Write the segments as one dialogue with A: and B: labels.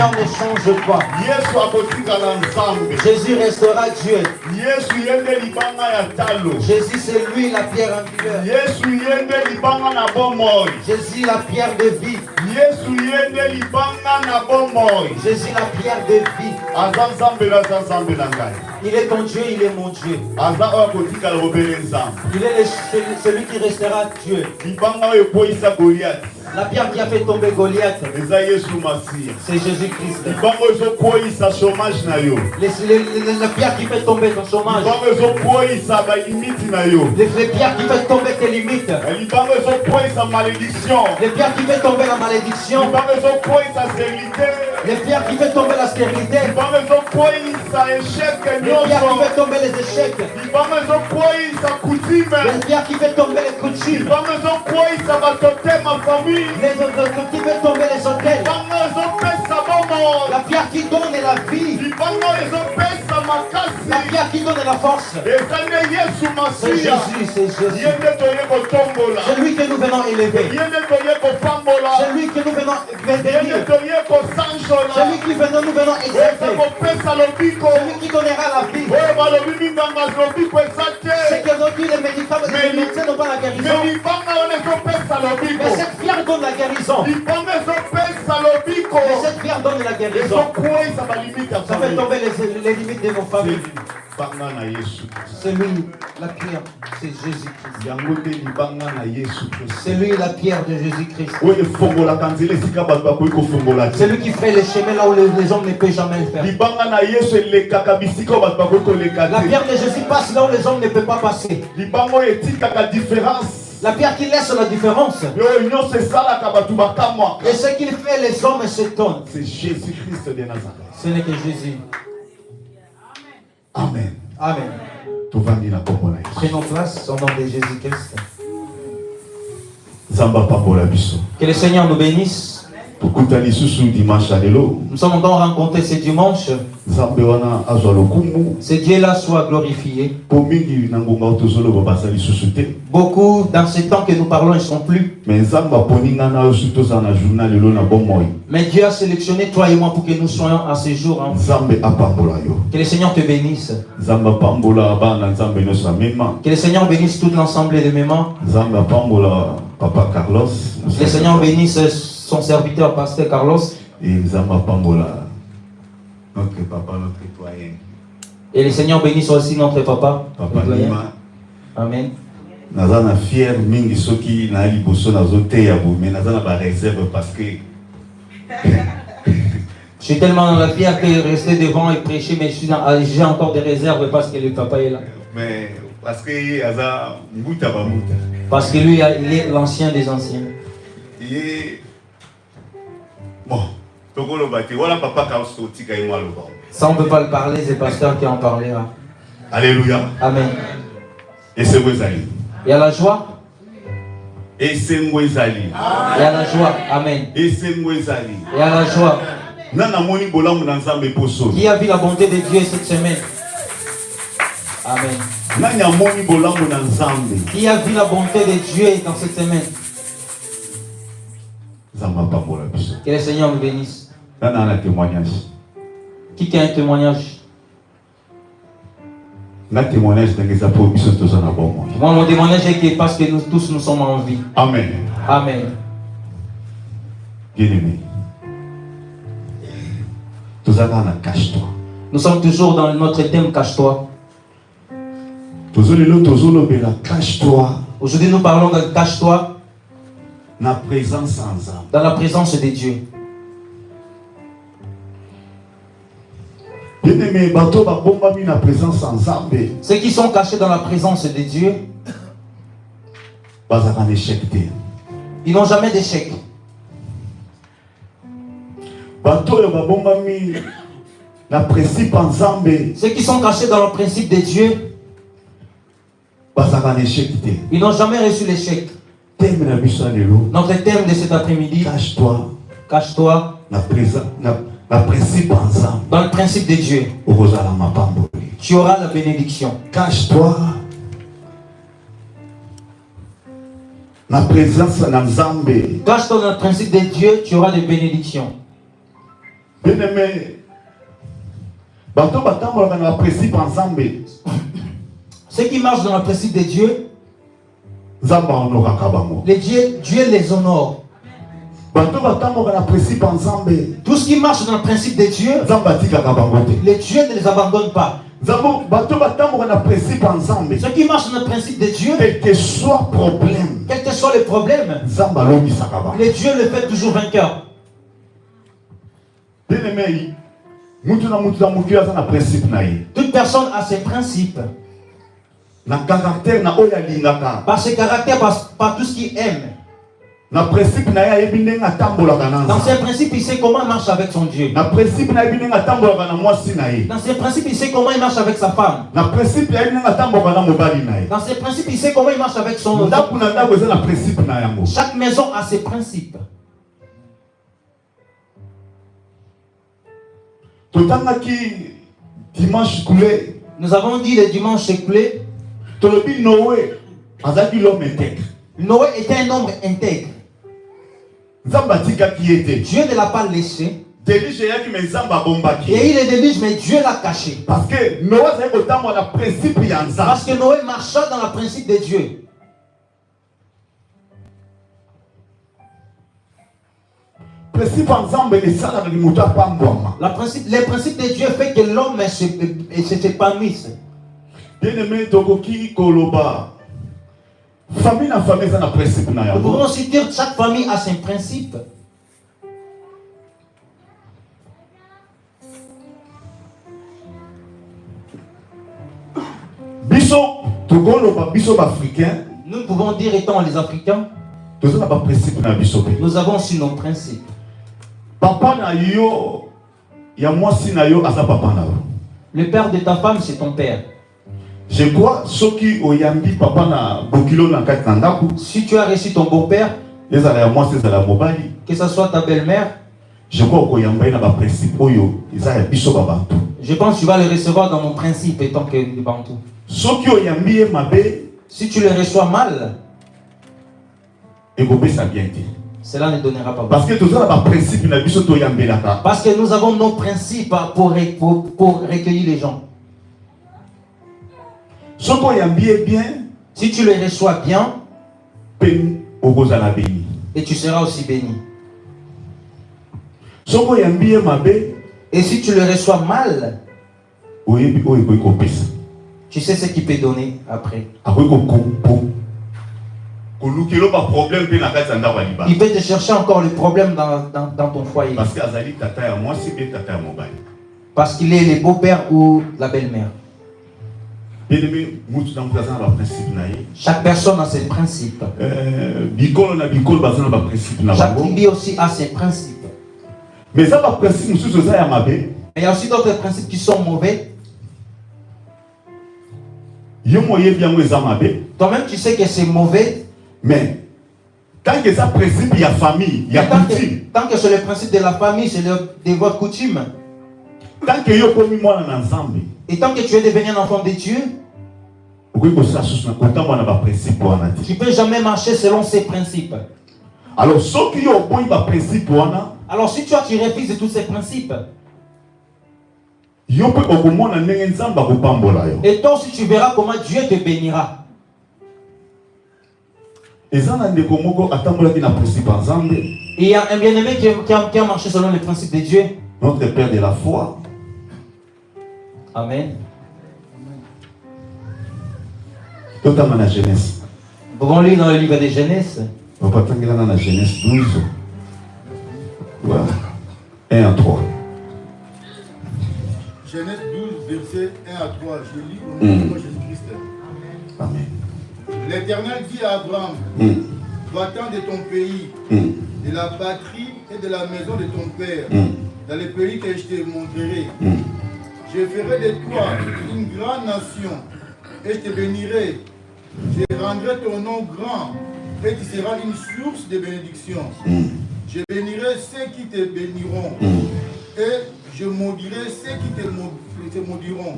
A: Seigneur ne change pas. Jésus restera Dieu. Jésus c'est lui la pierre angulaire. Jésus la pierre de vie. Jésus la pierre de vie. Il est ton Dieu, il est mon Dieu. Il est celui qui restera Dieu. La pierre qui a fait tomber Goliath, c'est Jésus-Christ. La pierre qui fait tomber ton chômage, les pierres qui fait tomber tes limites, les pierres qui fait tomber la malédiction, les pierres qui fait tomber la stérilité, les pierres qui fait tomber les échecs, les pierres qui fait tomber les coutumes, les autres qui fait tomber les hôtels, la pierre qui donne la vie, la pierre qui donne la force, c'est Jésus, c'est Jésus. C'est lui que nous venons élever, c'est lui que nous venons bénir, c'est lui qui nous venons exalter, c'est lui qui donnera la vie. C'est que nos les médicaments n'ont pas la guérison, mais cette pierre donne la guérison. Mais cette pierre donne la guérison. Ça fait tomber les limites de nos familles. C'est lui la pierre, c'est Jésus-Christ. C'est lui la pierre de Jésus-Christ. C'est lui qui fait les chemins là où les hommes ne peuvent jamais le faire. La pierre de Jésus passe là où les hommes ne peuvent pas passer. La pierre qui laisse la différence. Et ce qu'il fait, les hommes s'étonnent.
B: C'est Jésus-Christ de Nazareth.
A: Ce n'est que Jésus.
B: Amen.
A: Amen. Prenons place au nom de Jésus-Christ. Que le Seigneur nous bénisse. Nous sommes donc rencontrés ce dimanche. Ce Dieu-là soit glorifié. Beaucoup dans ce temps que nous parlons, ils ne sont plus. Mais Dieu a sélectionné toi et moi pour que nous soyons à ce jour. Hein. Que le Seigneur te bénisse. Que le Seigneur bénisse toute l'ensemble des mémoires. Que le Seigneur bénisse son serviteur, pasteur Carlos.
B: Et Zamba Pambola, notre papa, notre doyen.
A: Et le Seigneur bénisse aussi notre papa.
B: Papa Lima.
A: Amen.
B: Nazana fier mingi soki na liboso nazote ya bo mais nazana ba réserve parce que
A: je suis tellement dans la fierté de rester devant et prêcher, mais j'ai encore des réserves parce que le papa est là.
B: Mais parce que Aza Mbuta ba Mbuta.
A: Parce que lui, il est l'ancien des anciens.
B: Il est bon. Voilà papa Kaostotika et moi le bon.
A: Ça on ne peut pas le parler, c'est le pasteur qui en parlera.
B: Alléluia.
A: Amen.
B: Et c'est Wezali.
A: Il y a la joie.
B: Et c'est Wezali.
A: Il y a la joie. Amen.
B: Et c'est Wezali.
A: Il y a la joie. Qui a vu la bonté de Dieu cette semaine? Amen. Qui a vu la bonté de Dieu dans cette semaine? Que le Seigneur nous bénisse. Qui a un témoignage?
B: Mon témoignage
A: est que parce que nous tous nous sommes en vie.
B: Amen.
A: Amen.
B: Bien-aimé.
A: Nous sommes toujours dans notre thème cache-toi. Aujourd'hui nous parlons de cache-toi. Dans la présence de Dieu. Ceux qui sont cachés dans la présence de Dieu, ils n'ont jamais d'échec. Ceux qui sont cachés dans le principe de Dieu, ils n'ont jamais reçu l'échec. Notre thème de cet après-midi,
B: cache-toi.
A: Cache-toi. Dans le principe de Dieu, tu auras la bénédiction.
B: Cache-toi.
A: Cache-toi dans le principe de Dieu, tu auras des bénédictions. Bien aimé, ceux qui marchent dans le principe de Dieu, Dieu les honore. Tout ce qui marche dans le principe de Dieu, les dieux ne les abandonnent pas. Ceux qui marchent dans le principe de Dieu, quel que soit le problème, les dieux le fait toujours vainqueur. Toute personne a ses principes. Par ses caractères, par tout ce qu'il aime. Dans ses principes, il sait comment il marche avec son Dieu. Dans ses principes, il sait comment il marche avec sa femme. Dans ses principes, il sait comment il marche avec son... Chaque maison a ses principes. Nous avons dit le dimanche écoulé, Noé était un homme intègre. Dieu ne l'a pas laissé. Et il est délige, mais Dieu l'a caché. Parce que Noé marcha dans le principe de Dieu. Les principes de Dieu fait que l'homme s'épanouisse.
B: Bien-aimé, Tokoki Koloba. Famille na famille, ça na principe na ya.
A: Nous pouvons aussi dire que chaque famille a ses principes.
B: Biso, Togoloba, biso africain.
A: Nous pouvons dire étant les Africains, nous avons aussi nos principes.
B: Papa na yo, ya mwasi na yo asa papa na yo.
A: Le père de ta femme, c'est ton père.
B: Je crois soki oyambi papa na bokilo na kati na ndako.
A: Si tu as reçu ton beau-père,
B: ezala ya mwasi ezala mobali,
A: que ce soit ta belle-mère,
B: je crois koyamba na ba principe oyo eza ya biso ba bantu.
A: Je pense que tu vas le recevoir dans mon principe étant que les Bantous.
B: Soki oyambi e mabe,
A: si tu le reçois mal,
B: ekopesa bien te.
A: Cela ne donnera pas.
B: Parce que tout ça, principe,
A: parce que nous avons nos principes pour recueillir les gens. Si tu les reçois bien, et tu seras aussi béni. Et si tu le reçois mal, tu sais ce qu'il peut donner après. Il peut te chercher encore le problème dans ton foyer. Parce qu'il est le beau-père ou la belle-mère. Chaque personne a ses principes. Chaque tribu aussi a ses principes.
B: Mais il
A: y a aussi d'autres principes qui sont mauvais. Toi-même tu sais que c'est mauvais.
B: Mais tant que ça principe, il y a famille, il y a coutume.
A: Tant que c'est le principe de la famille, c'est de votre coutume.
B: Tant que
A: et tant que tu es devenu un enfant de Dieu, tu ne peux jamais marcher selon ces principes.
B: Alors si
A: tu refuses tous ces principes, et toi aussi tu verras comment Dieu te bénira.
B: Et il
A: y a un bien-aimé qui a marché selon les principes de Dieu.
B: Notre Père de la foi.
A: Amen.
B: Totalement la Genèse.
A: Pouvons lire dans le livre de Genèse.
B: On va pas dans la Genèse 12. Voilà. 1 à 3.
C: Genèse 12, verset 1 à 3. Je lis au nom de Jésus-Christ.
B: Amen.
C: L'Éternel dit à Abraham, va-t'en de ton pays, de la patrie et de la maison de ton père, dans le pays que je te montrerai. Je ferai de toi une grande nation et je te bénirai. Je rendrai ton nom grand et tu seras une source de bénédiction. Je bénirai ceux qui te béniront et je maudirai ceux qui te maudiront.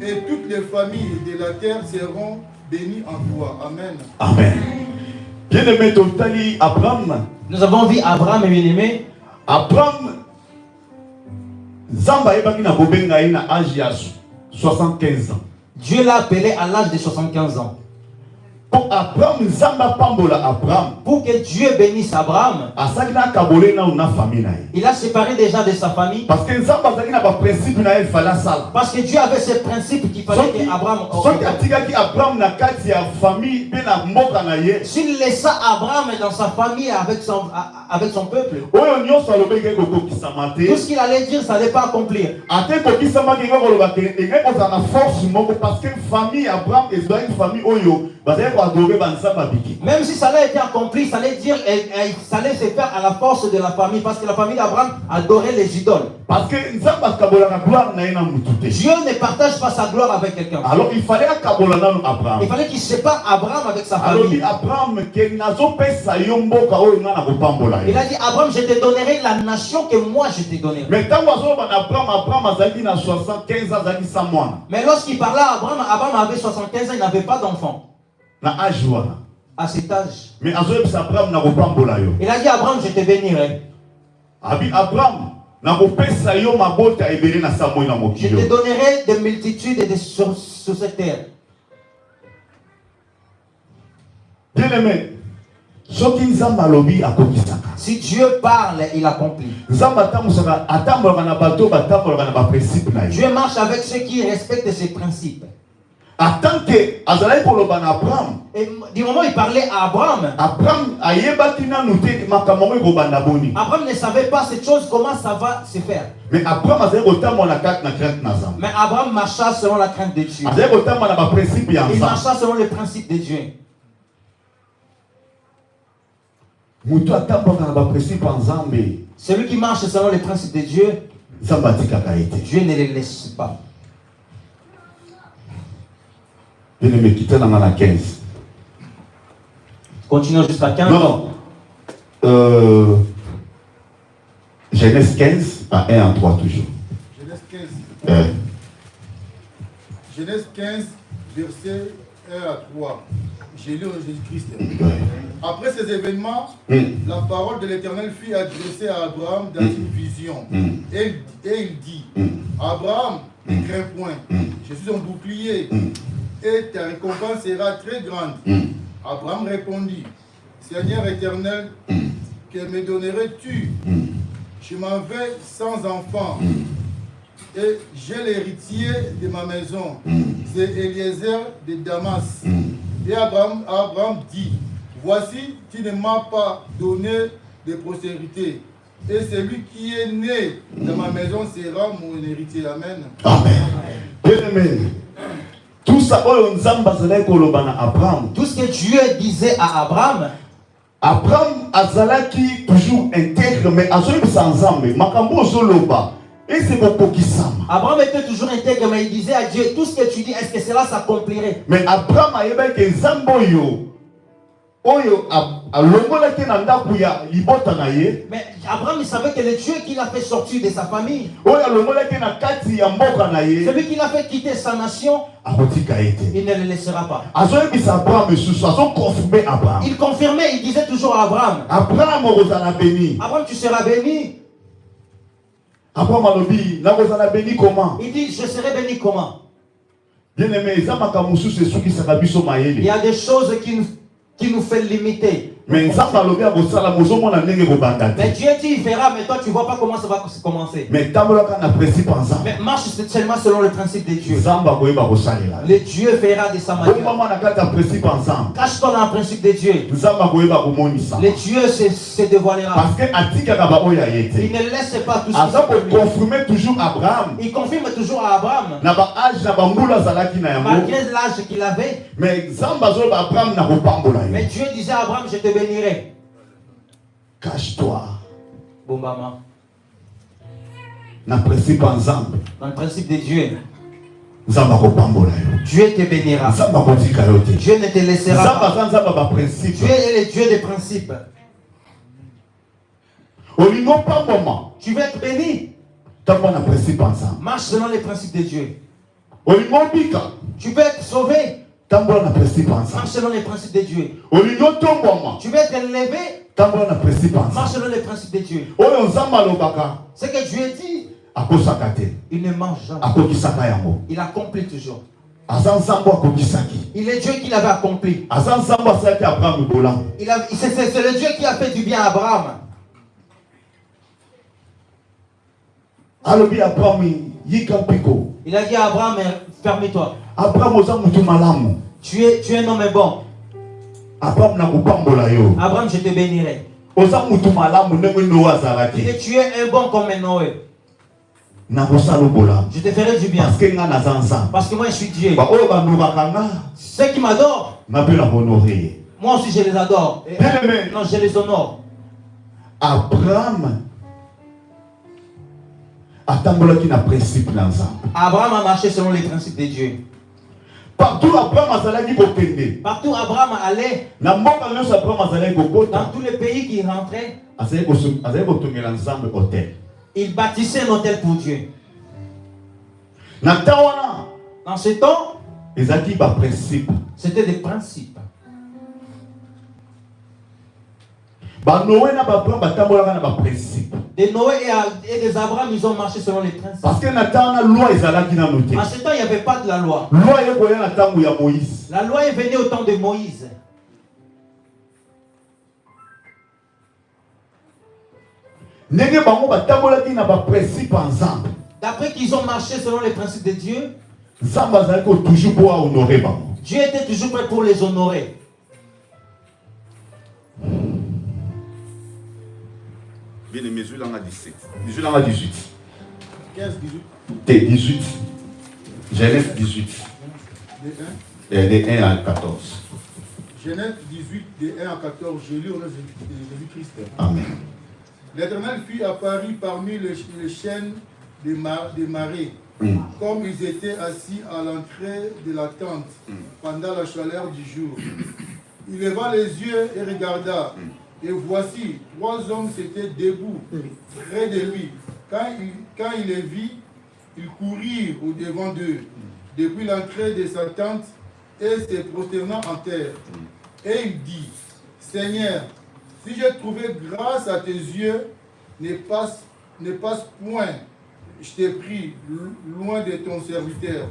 C: Et toutes les familles de la terre seront béni en toi. Amen.
B: Amen. Bien-aimé, Abraham.
A: Nous avons vu Abraham, bien-aimé.
B: Abraham, Zamba ebaki na bobenga ina âge ya 75 ans.
D: Dieu l'a appelé à l'âge de 75 ans.
B: Pour Abraham, Zamba pambola Abraham.
D: Pour que Dieu bénisse Abraham,
B: Asakina kabole na una famille na.
D: il a séparé déjà de sa famille.
B: Parce que Zamba zakina ba principe na il fallait ça.
D: Parce que Dieu avait ses principes qu'il fallait que Abraham.
B: Abraham na kati ya famille pe na mboka na ye.
D: S'il laissa Abraham dans sa famille avec son peuple,
B: Oyo nyonso alobeke kokokisama te.
D: tout ce qu'il allait dire, ça n'allait pas accomplir.
B: Ate kokisama ke ngoloba ke ngeke kozana force moko parce que famille Abraham est une famille oyo bazali ko adorer banzamba biki.
D: Même si ça allait être accompli, ça allait dire, ça allait se faire à la force de la famille, parce que la famille d'Abraham adorait les idoles.
B: Parce que Nzamba kabola na gloire na ina mutute.
D: Dieu ne partage pas sa gloire avec quelqu'un.
B: Alors il fallait kabola na Abraham.
D: Il fallait qu'il sépare Abraham avec sa
B: Alors
D: famille.
B: dit Abraham ke nazo pesa yo mboka oyo nga na kopambola.
D: Il a dit Abraham, je te donnerai la nation que moi je te donnerai.
B: Mais tant wazo ba Abraham azali na 75 ans azali sa mwana.
D: Mais lorsqu'il parlait à Abraham, Abraham avait 75 ans, il n'avait pas d'enfant.
B: Na âge wana.
D: À cet âge.
B: Mais Abraham na kopambola yo.
D: Il a dit Abraham, je te bénirai.
B: Abi Abraham na kopesa yo mabota ebele na Samuel na
D: Je
B: mokilo.
D: te donnerai des multitudes sur cette terre.
B: Bien aimé, soki Nzamba alobi akokisaka.
D: Si Dieu parle, il accomplit.
B: Nzamba tamusaka atambola na bato batambola na ba principe na yo.
D: Dieu marche avec ceux qui respectent ses principes.
B: En tant que azalai koloba na Abraham.
D: Et du moment où il parlait à Abraham,
B: Abraham ayebaki nanu te makambo ekobanda boni.
D: Abraham ne savait pas cette chose, comment ça va se faire.
B: Mais Abraham azali kotambola na kati na crainte na Nzamba.
D: Mais Abraham marcha selon la crainte de Dieu.
B: Azali kotambola na ba principe ya
D: Il
B: Nzamba.
D: marcha selon les principes de Dieu.
B: Mutu atambola na ba principe ya Nzambe.
D: Celui qui marche selon les principes de Dieu,
B: Nzamba atikaka ete.
D: Dieu ne les laisse pas.
B: Bien aimé, quitte na 15.
D: Continuons jusqu'à 15.
B: Non. Genèse 15, à 1 à 3 toujours.
C: Genèse 15. Genèse 15, verset 1 à 3. J'ai lu Jésus-Christ. Après ces événements, la parole de l'Éternel fut adressée à Abraham dans une vision. Et il dit, Abraham, ne crains point, je suis un bouclier, et ta récompense sera très grande. Abraham répondit, Seigneur éternel, que me donnerais-tu? Je m'en vais sans enfant, et j'ai l'héritier de ma maison, c'est Eliezer de Damas. Et Abraham dit, voici, tu ne m'as pas donné de postérité, et celui qui est né dans ma maison sera mon héritier. Amen.
B: Amen. Bien-aimé, tout ça,
D: tout ce que Dieu disait à Abraham,
B: Abraham azalaki toujours intègre, mais azoyi sanzambe makambo zoloba. Et c'est beaucoup qui s'aime.
D: Abraham était toujours intègre, mais il disait à Dieu, tout ce que tu dis, est-ce que cela s'accomplirait?
B: Mais Abraham a yeba que Zamboyo, oyo alongola ke na ndaku ya libota na ye.
D: Mais Abraham, il savait que le Dieu qui l'a fait sortir de sa famille,
B: oyo alongola ke na kati ya mboka na ye,
D: celui qui l'a fait quitter sa nation, il ne le laissera pas.
B: Abraham confirmait Abraham.
D: Il confirmait, il disait toujours à Abraham,
B: Abraham béni.
D: Abraham, tu seras béni.
B: Abraham alobi, na kozala béni comment?
D: Il dit, je serai béni comment?
B: Bien aimé,
D: il y a des choses qui nous fait limiter.
B: Mais Dieu
D: dit il fera, mais toi tu vois pas comment ça va commencer.
B: Mais
D: marche seulement selon le principe de Dieu. Le Dieu fera de sa manière. Cache-toi dans le principe de Dieu. Le Dieu se dévoilera. Il ne laisse pas tout ça. Il confirme toujours à Abraham. Malgré l'âge qu'il avait.
B: Mais
D: Dieu disait à Abraham, je te bénirai.
B: Cache-toi.
D: Bon, maman.
B: Dans le principe ensemble.
D: Dans le principe de Dieu.
B: Dieu
D: te bénira. Dieu ne te laissera pas. Dieu est le Dieu des principes. Tu veux être béni. Marche selon les principes de Dieu. Tu veux être sauvé. Marche selon les principes de Dieu. Tu veux être élevé. Marche selon les principes de Dieu. Ce que Dieu dit. Il ne mange jamais. Il accomplit toujours. Il est Dieu qui l'avait accompli. C'est le Dieu qui a fait du bien à Abraham. Il a dit à Abraham, ferme-toi. Tu es un homme bon. Abraham, je te bénirai. Tu es un bon comme Noé. Je te ferai du bien. Parce que moi je suis Dieu. Ceux qui m'adorent, moi aussi je les adore. Non, je les honore.
B: Abraham a
D: marché selon les principes de Dieu.
B: Partout Abraham
D: allait. Dans tous les pays qu'il rentrait, il bâtissait un hôtel pour Dieu. Dans ce temps, c'était des principes. Des Noé et des Abraham, ils ont marché selon les principes.
B: Parce que
D: en ce temps, il n'y avait pas de la loi. La loi est venue au temps de Moïse. D'après qu'ils ont marché selon les principes de Dieu, Dieu était toujours prêt pour les honorer.
B: Bien aimé, 18 ans à 17. 18 ans à 18.
C: 15, 18.
B: T 18. Genèse 18. De 1 à 14.
C: Genèse 18, de 1 à 14. Je lis au nom de Jésus-Christ.
B: Amen.
C: L'Éternel fut apparu parmi les chênes des marais, comme ils étaient assis à l'entrée de la tente pendant la chaleur du jour. Il leva les yeux et regarda. Et voici, 3 hommes s'étaient debout près de lui. Quand il les vit, ils courirent au-devant d'eux, depuis l'entrée de sa tente, et se prosternant en terre. Et il dit, Seigneur, si j'ai trouvé grâce à tes yeux, ne passe point, je t'ai pris loin de ton serviteur.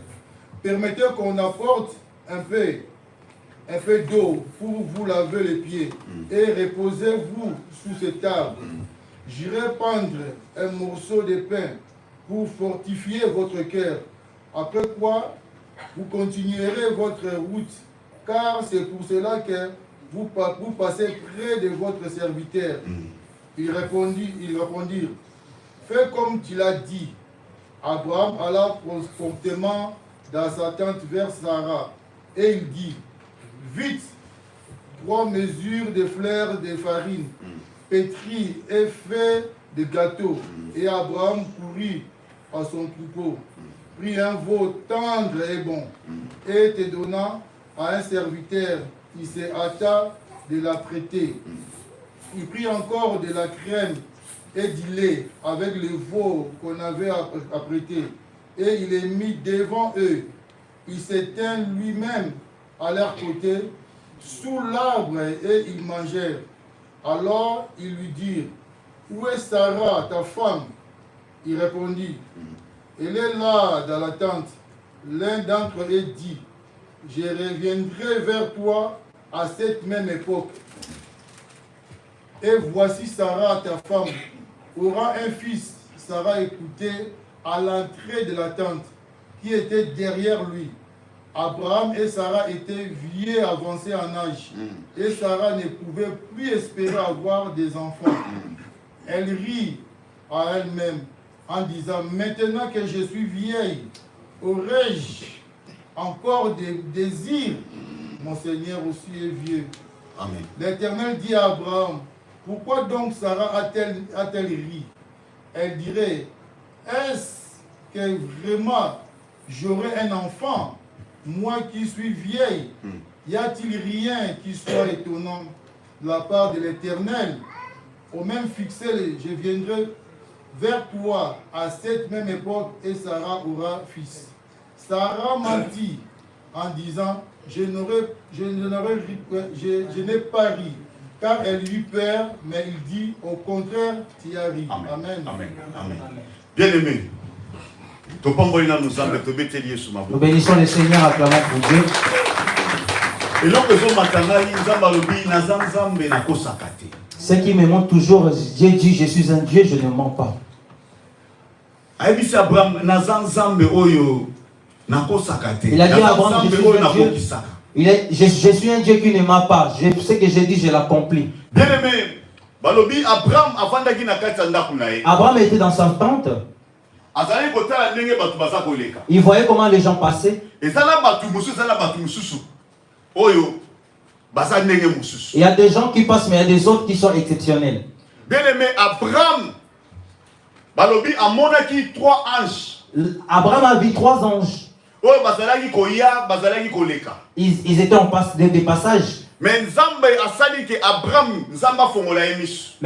C: Permettez qu'on apporte un peu d'eau pour vous laver les pieds et reposez-vous sous cet arbre. J'irai prendre un morceau de pain pour fortifier votre cœur. Après quoi, vous continuerez votre route, car c'est pour cela que vous passez près de votre serviteur. Ils répondirent, fais comme tu l'as dit. Abraham alla promptement dans sa tente vers Sarah et il dit, vite, 3 mesures de fleurs de farine, pétries et fait de gâteaux. Et Abraham courut à son troupeau, prit un veau tendre et bon, et te donna à un serviteur. Il se hâta de la prêter. Il prit encore de la crème et du lait avec le veau qu'on avait apprêté, et il les mit devant eux. Il s'éteint lui-même à leur côté, sous l'arbre, et ils mangèrent. Alors ils lui dirent, où est Sarah, ta femme? Il répondit, elle est là dans la tente. L'un d'entre eux dit, je reviendrai vers toi à cette même époque. Et voici Sarah, ta femme, aura un fils. Sarah écoutait à l'entrée de la tente, qui était derrière lui. Abraham et Sarah étaient vieux avancés en âge, et Sarah ne pouvait plus espérer avoir des enfants. Elle rit à elle-même en disant, maintenant que je suis vieille, aurais-je encore des désirs? Mon Seigneur aussi est vieux.
B: Amen.
C: L'Éternel dit à Abraham, pourquoi donc Sarah a-t-elle ri? Elle dirait, est-ce que vraiment j'aurai un enfant, moi qui suis vieille? Y a-t-il rien qui soit étonnant de la part de l'Éternel? Au même fixé, je viendrai vers toi à cette même époque et Sarah aura fils. Sarah mentit en disant, je n'ai pas ri, car elle eut peur, mais il dit, au contraire, tu as ri.
B: Amen.
C: Amen.
B: Amen. Amen. Bien aimé,
D: Nous bénissons le Seigneur, acclamons pour Dieu. Ce qui me montre toujours, Dieu dit, je suis un Dieu, je ne mens pas. Il a dit à Abraham, je suis un Dieu qui ne ment pas. Ce que j'ai dit, je l'accomplis.
B: Bien aimé,
D: Abraham était dans sa tente. Il voyait comment les gens passaient. Il y a des gens qui passent, mais il y a des autres qui sont exceptionnels.
B: Bien aimé, Abraham a vu 3 anges.
D: Abraham a vu 3 anges. Ils étaient en des passages. Mais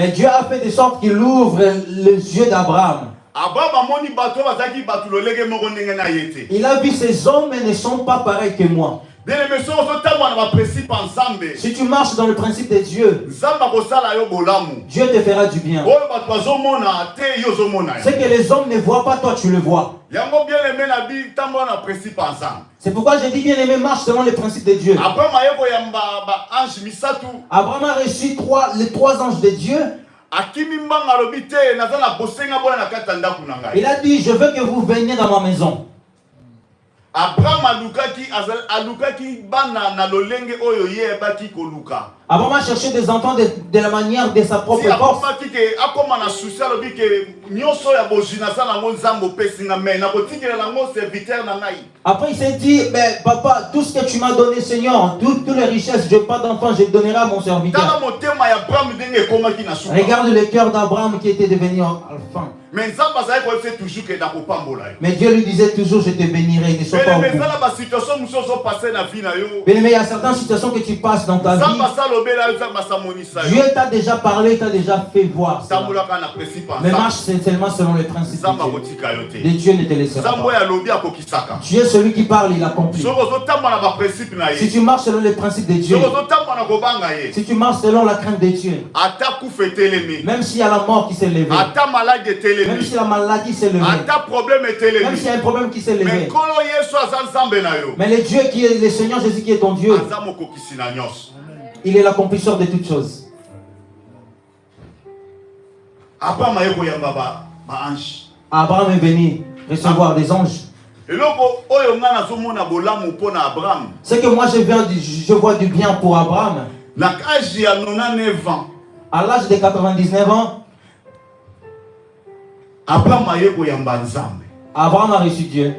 D: Dieu a fait de sorte qu'il ouvre les yeux d'Abraham. Il a vu ces hommes, mais ne sont pas pareils que moi. Si tu marches dans le principe de Dieu, Dieu te fera du bien. Ce que les hommes ne voient pas, toi tu le vois. C'est pourquoi j'ai dit bien aimé, marche selon les principes de Dieu. Abraham a reçu les 3 anges de Dieu. Il a dit, je veux que vous veniez dans ma maison.
B: Abraham
D: a cherché des enfants de la manière de sa propre force. Après il s'est dit, mais papa, tout ce que tu m'as donné, Seigneur, toutes les richesses, je n'ai pas d'enfant, je donnerai à mon serviteur. Regarde le cœur d'Abraham qui était devenu enfant. Mais Dieu lui disait toujours, je te bénirai, ne sois pas au bout. Mais il y a certaines situations que tu passes dans ta vie. Dieu t'a déjà parlé, t'a déjà fait voir cela. Mais marche seulement selon les principes de Dieu. Dieu ne te laissera pas. Dieu est celui qui parle, il accomplit. Si tu marches selon les principes de Dieu, si tu marches selon la crainte de Dieu, même s'il y a la mort qui s'est levée, même si la maladie s'est levée, même s'il y a un problème qui s'est levé, mais le Dieu qui est le Seigneur Jésus qui est ton Dieu, il est l'accomplisseur de toutes choses. Abraham est venu recevoir des anges. Ce que moi je vois du bien pour Abraham. À l'âge de 99 ans, Abraham a reçu Dieu.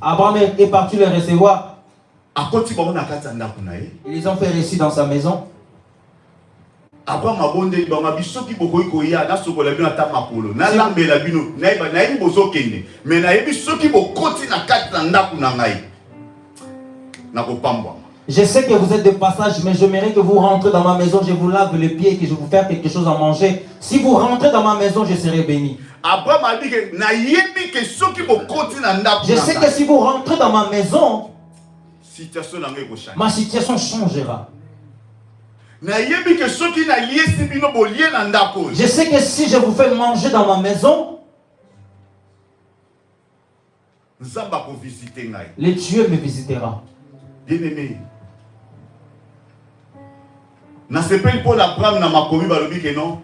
D: Abraham est parti le recevoir. Ils les ont fait récit dans sa maison. Je sais que vous êtes de passage, mais j'aimerais que vous rentrez dans ma maison, je vous lave les pieds et que je vous fasse quelque chose à manger. Si vous rentrez dans ma maison, je serai béni. Je sais que si vous rentrez dans ma maison, ma situation changera. Je sais que si je vous fais manger dans ma maison, le Dieu me visitera.
B: Bien-aimé, na sepeli pour Abraham na makomi balobi ke non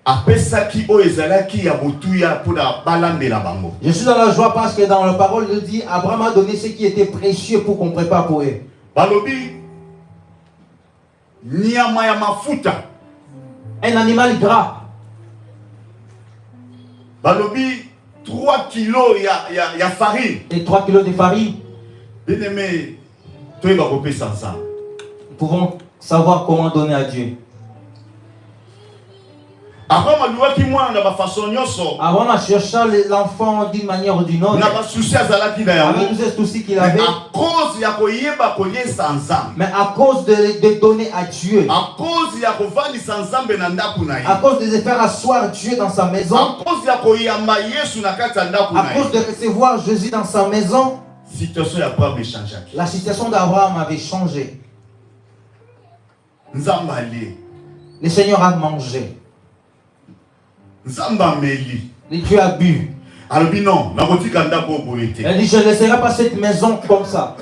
B: apesaki o ezalaki ya botuya pour la balandela bango.
D: Je suis dans la joie parce que dans la parole il dit Abraham a donné ce qui était précieux pour qu'on prépare pour eux.
B: Balobi nyama ya mafuta,
D: un animal gras.
B: Balobi 3 kilos ya farine.
D: Et 3 kilos de farine.
B: Bien-aimé,
D: nous pouvons savoir comment donner à Dieu.
B: Abraham
D: a cherché l'enfant d'une manière ou d'une autre. Avec tous ces soucis qu'il avait. Mais à cause de donner à Dieu. À cause de faire asseoir Dieu dans sa maison. À cause de recevoir Jésus dans sa maison. La situation d'Abraham avait changé. Le Seigneur a mangé. Et Dieu a bu.
B: Elle dit,
D: je ne laisserai pas cette maison comme ça.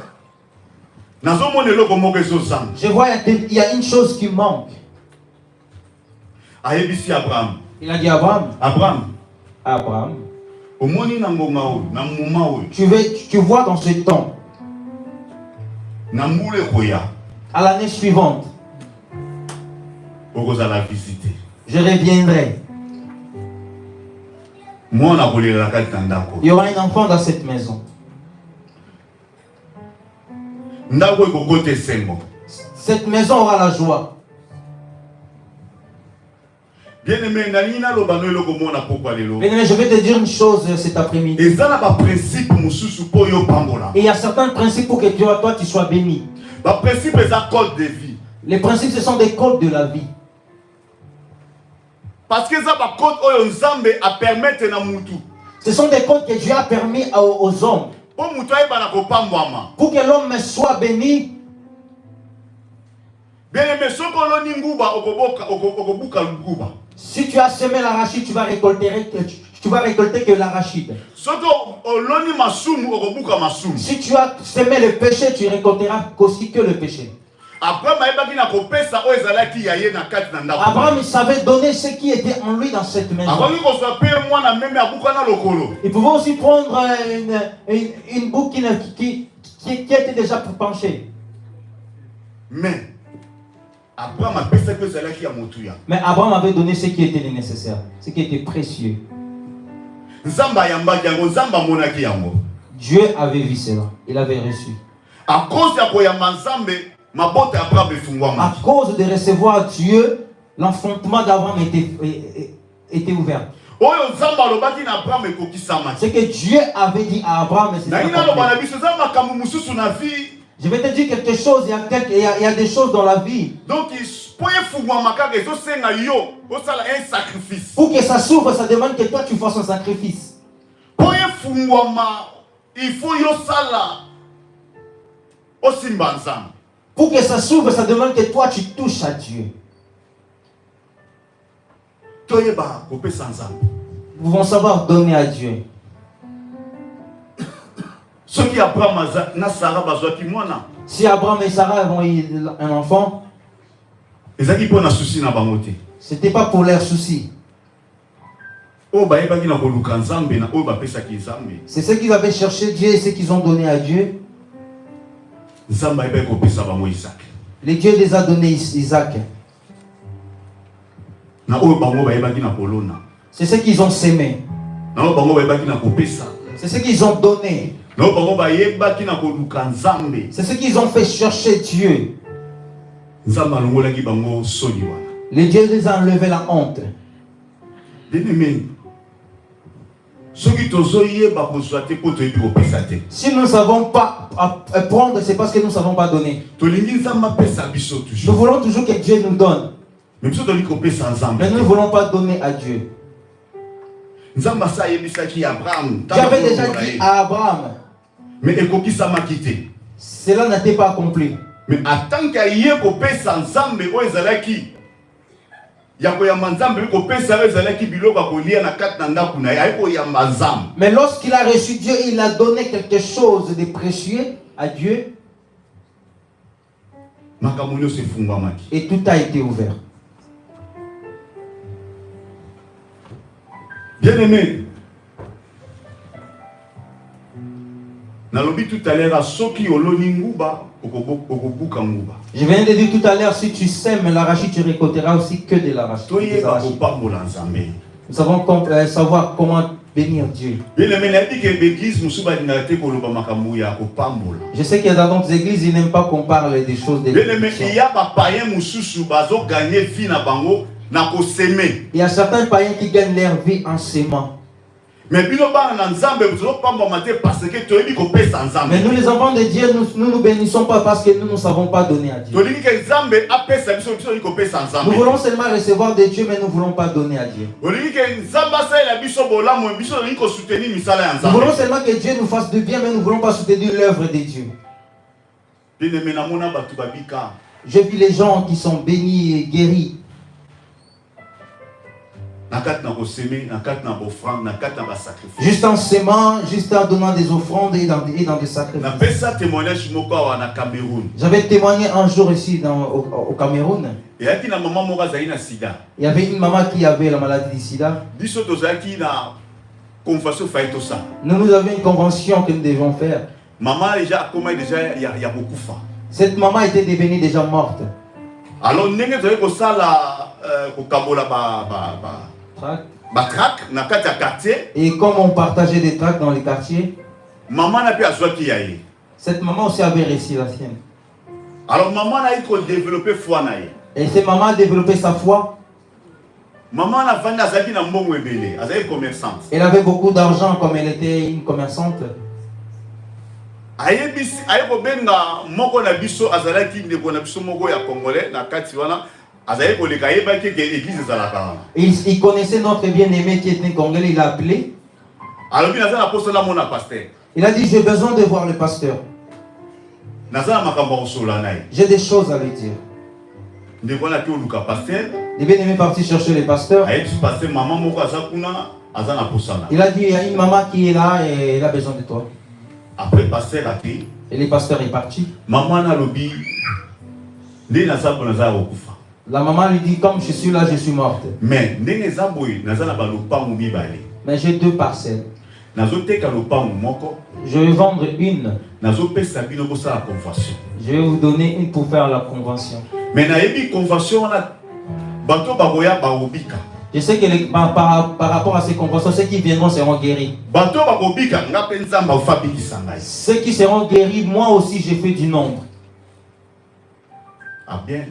D: Je vois il y a une chose qui manque. Il a dit Abraham. Tu vois dans ce temps, à l'année suivante, je reviendrai. Il y aura un enfant dans cette maison. Cette maison aura la joie.
B: Bien-aimé,
D: je vais te dire une chose cet après-midi. Et il y a certains principes pour que toi tu sois béni. Les principes, ce sont des codes de la vie.
B: Parce que
D: ce sont des codes que Dieu a permis aux hommes. Pour que l'homme soit béni. Si tu as semé l'arachide, tu vas récolter que l'arachide. Si tu as semé le péché, tu récolteras aussi que le péché. Abraham savait donner ce qui était en lui dans cette maison. Il pouvait aussi prendre une boucle qui était déjà penchée.
B: Mais
D: Abraham avait donné ce qui était nécessaire, ce qui était précieux. Dieu avait vu cela, il avait reçu.
B: À
D: cause de recevoir Dieu, l'enfantement d'Abraham était ouvert. Ce que Dieu avait dit à Abraham, je vais te dire quelque chose, il y a des choses dans la vie.
B: Donc,
D: pour que ça s'ouvre, ça demande que toi tu fasses un sacrifice.
B: Il faut
D: pour que ça s'ouvre, ça demande que toi tu touches à Dieu. Nous devons savoir donner à Dieu. Si Abraham et Sarah ont eu un enfant, c'était pas pour leurs soucis. C'est ce qu'ils avaient cherché Dieu et ce qu'ils ont donné à Dieu. Le Dieu les a donné Isaac. C'est ce qu'ils ont sémé. C'est ce qu'ils ont donné. C'est ce qu'ils ont fait chercher Dieu. Le Dieu les a enlevé la honte. Si nous ne savons pas prendre, c'est parce que nous ne savons pas donner. Nous voulons toujours que Dieu nous donne. Mais nous ne voulons pas donner à Dieu. Dieu avait déjà dit à Abraham.
B: Mais
D: cela n'était pas accompli.
B: Mais tant qu'il y a
D: mais lorsqu'il a reçu Dieu, il a donné quelque chose de précieux à Dieu. Et tout a été ouvert.
B: Bien aimé, tout à l'heure,
D: je viens de dire tout à l'heure, si tu sèmes l'arachide, tu récolteras aussi que de l'arachide. Nous savons savoir comment bénir Dieu. Je sais qu'il y a dans d'autres églises, ils n'aiment pas qu'on parle des choses de il y a certains païens qui gagnent leur vie en s'aimant.
B: Mais nous,
D: les enfants de Dieu, nous ne bénissons pas parce que nous ne savons pas donner à Dieu. Nous voulons seulement recevoir de Dieu, mais nous ne voulons pas donner à Dieu. Nous voulons seulement que Dieu nous fasse du bien, mais nous ne voulons pas soutenir l'œuvre de Dieu. J'ai vu les gens qui sont bénis et guéris. Juste en s'aimant, juste en donnant des offrandes et dans des sacrifices. J'avais témoigné un jour ici au Cameroun. Il y avait une maman qui avait la maladie du sida. Nous avions une convention que nous devions faire. Cette maman était devenue déjà morte.
B: Alors,
D: et comme on partageait des tracts dans les quartiers, cette maman aussi avait réussi la sienne.
B: Alors maman a développé foi.
D: Et cette maman a développé sa foi. Elle avait beaucoup d'argent comme elle était une commerçante. Il connaissait notre bien-aimé qui était congolais, il l'a appelé. Il a dit, j'ai besoin de voir le pasteur. J'ai des choses à lui dire. Le bien-aimé est parti chercher le pasteur. Il a dit, il y a une maman qui est là et elle a besoin de toi.
B: Après le pasteur a été.
D: Et le pasteur est parti. La maman lui dit, comme je suis là, je suis morte.
B: Mais
D: j'ai 2 parcelles. Je vais vendre une. Je vais vous donner une pour faire la convention. Je sais que par rapport à ces conventions, ceux qui viendront seront guéris. Ceux qui seront guéris, moi aussi j'ai fait du nombre.
B: Ah bien.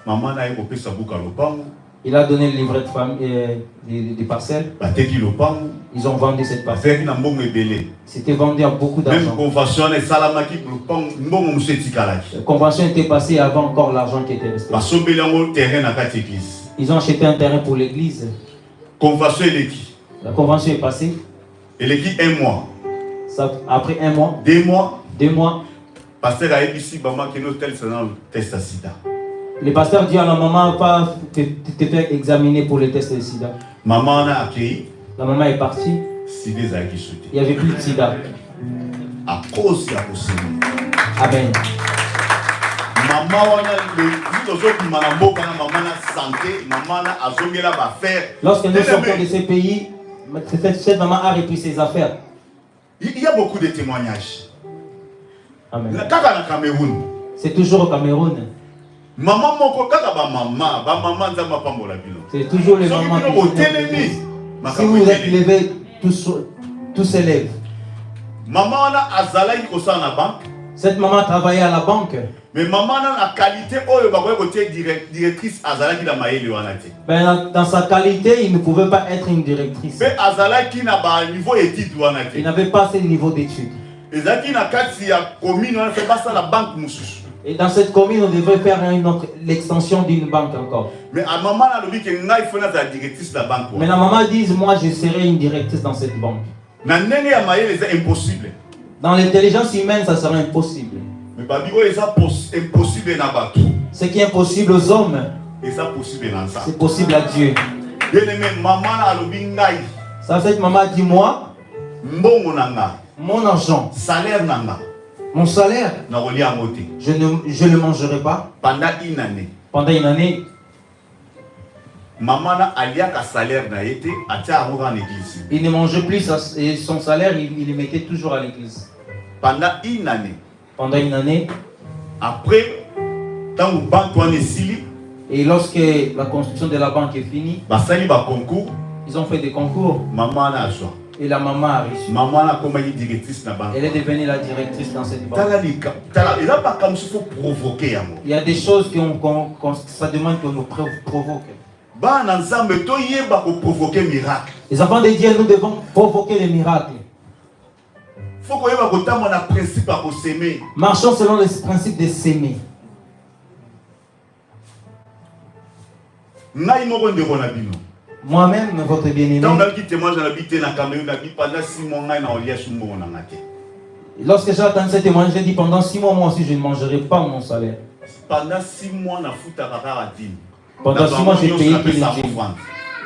B: Maman a écopé sa boucle à l'opang.
D: Il a donné le livret de famille des parcelles. Ils ont vendu cette parcelle. C'était vendu à beaucoup d'argent. La convention était passée avant encore l'argent qui était resté. Ils ont acheté un terrain pour l'église. La convention est passée.
B: Un mois.
D: Après 1 mois.
B: 2 mois.
D: 2 mois.
B: Pasteur a écrit maman qui nous tel test à sida.
D: Le pasteur dit à la maman, pas te faire examiner pour le test de sida.
B: Maman a accueilli.
D: La maman est partie.
B: Il
D: n'y avait plus de sida.
B: À cause de la possibilité.
D: Amen. Lorsque nous sortons de ces pays, cette maman a repris ses affaires.
B: Il y a beaucoup de témoignages.
D: Amen. C'est toujours au Cameroun. C'est toujours les mamans qui si vous êtes levé, tout s'élève. Cette maman travaillait à la banque.
B: Mais maman a la qualité directrice
D: dans sa qualité, il ne pouvait pas être une directrice. Il n'avait pas assez de niveau d'études. Et dans cette commune, on devrait faire l'extension d'une banque encore.
B: Mais
D: la maman dit, moi je serai une directrice dans cette banque. Dans l'intelligence humaine, ça sera impossible. Ce qui est impossible aux hommes, c'est possible à Dieu. Ça fait que maman dit, moi, mon argent, mon salaire, je ne le mangerai pas. Pendant une année, il ne mangeait plus son salaire, il le mettait toujours à l'église.
B: Pendant une année. Après,
D: et lorsque la construction de la banque est finie, ils ont fait des concours. Et la maman a reçu. Elle est devenue la directrice dans cette banque. Il y a des choses ça demande qu'on nous provoque. Les enfants de Dieu, nous devons provoquer les miracles. Marchons selon le principe de s'aimer. Moi-même, votre bien-aimé. Lorsque j'ai entendu ce témoignage, j'ai dit pendant 6 mois, moi aussi, je ne mangerai pas mon salaire.
B: Pendant 6 mois,
D: pendant 6 mois, j'ai payé que les dîmes.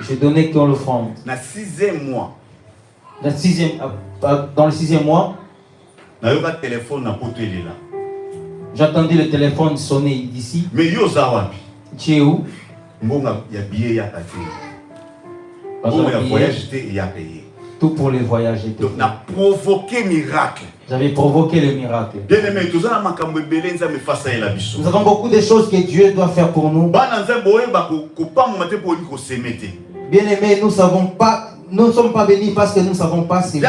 D: J'ai donné qu'en l'offrande.
B: Dans le 6e mois.
D: Dans le 6e mois. J'attendais le téléphone sonner d'ici.
B: Mais yo zawapi.
D: Tu es où? Tout pour les voyages.
B: Donc, on a provoqué miracle.
D: J'avais provoqué le miracle.
B: Bien aimé,
D: nous avons beaucoup de choses que Dieu doit faire pour nous. Bien aimé, nous ne sommes pas bénis parce que nous ne savons pas si. Le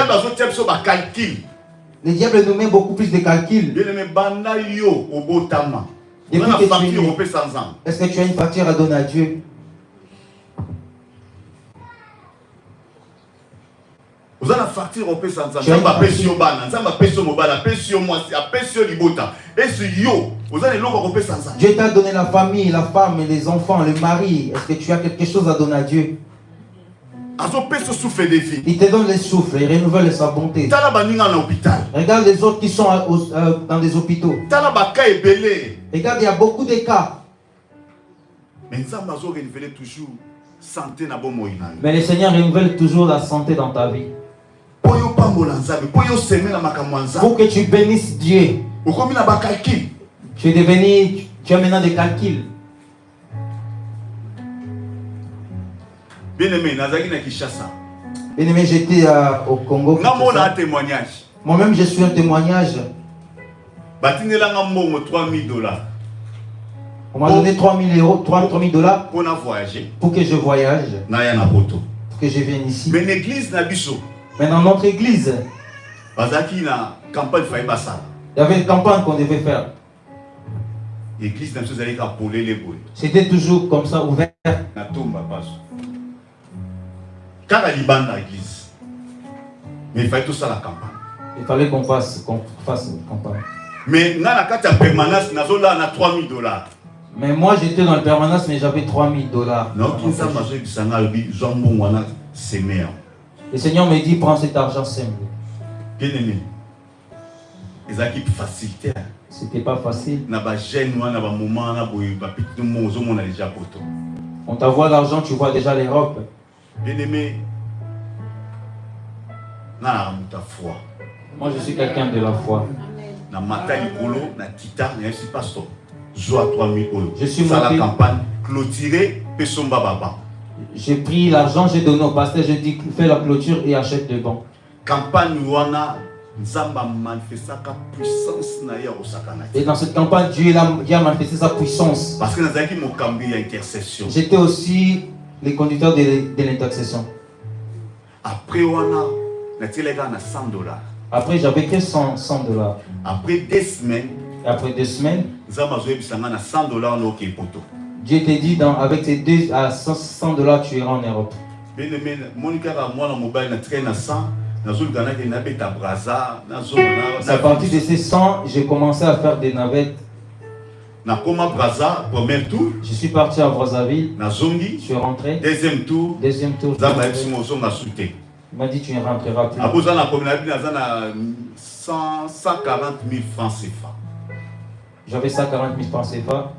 D: diable nous met beaucoup plus de calculs.
B: Bien aimé,
D: est-ce que tu as une facture à donner à Dieu?
B: Vous avez la facture au Dieu
D: t'a donné la famille, la femme, les enfants, le mari. Est-ce que tu as quelque chose à donner à Dieu? Il te donne le souffle, il renouvelle sa bonté. Regarde les autres qui sont dans des hôpitaux. Regarde, il y a beaucoup de cas. Mais le Seigneur renouvelle toujours la santé dans ta vie. Pour que tu bénisses Dieu. Tu as maintenant des calculs.
B: Bien-aimé,
D: j'étais au Congo. Moi-même, je suis un témoignage. On m'a donné 3 000 $, pour que je voyage, pour que je vienne ici. Mais dans notre église, il y avait une campagne qu'on devait faire. C'était toujours comme ça, ouvert.
B: Mais il fallait tout ça la campagne.
D: Il fallait qu'on fasse une campagne.
B: Mais dans la permanence, on a 3 000 $.
D: Mais moi j'étais dans la permanence, mais j'avais 3 000 $. Le Seigneur me dit, prends cet argent simple.
B: Bien aimé,
D: c'était pas facile. On t'envoie l'argent, tu vois déjà l'Europe.
B: Bien aimé,
D: moi je suis quelqu'un de la foi. Je suis monté. J'ai pris l'argent, j'ai donné au pasteur, j'ai dit fais la clôture et achète des bancs. Et dans cette campagne, Dieu a manifesté sa puissance.
B: Parce que intercession.
D: J'étais aussi le conducteur de l'intercession.
B: Après,
D: Après, j'avais que 100 $.
B: Après 2 semaines,
D: Dieu t'a dit, avec ces 2 à 100 $, tu iras en Europe. À partir de ces 100, j'ai commencé à faire des navettes. Je suis parti à Brazzaville. Je suis rentré.
B: Deuxième tour.
D: Il m'a dit tu ne rentreras plus.
B: 140 000 francs CFA.
D: J'avais 140 000 francs CFA.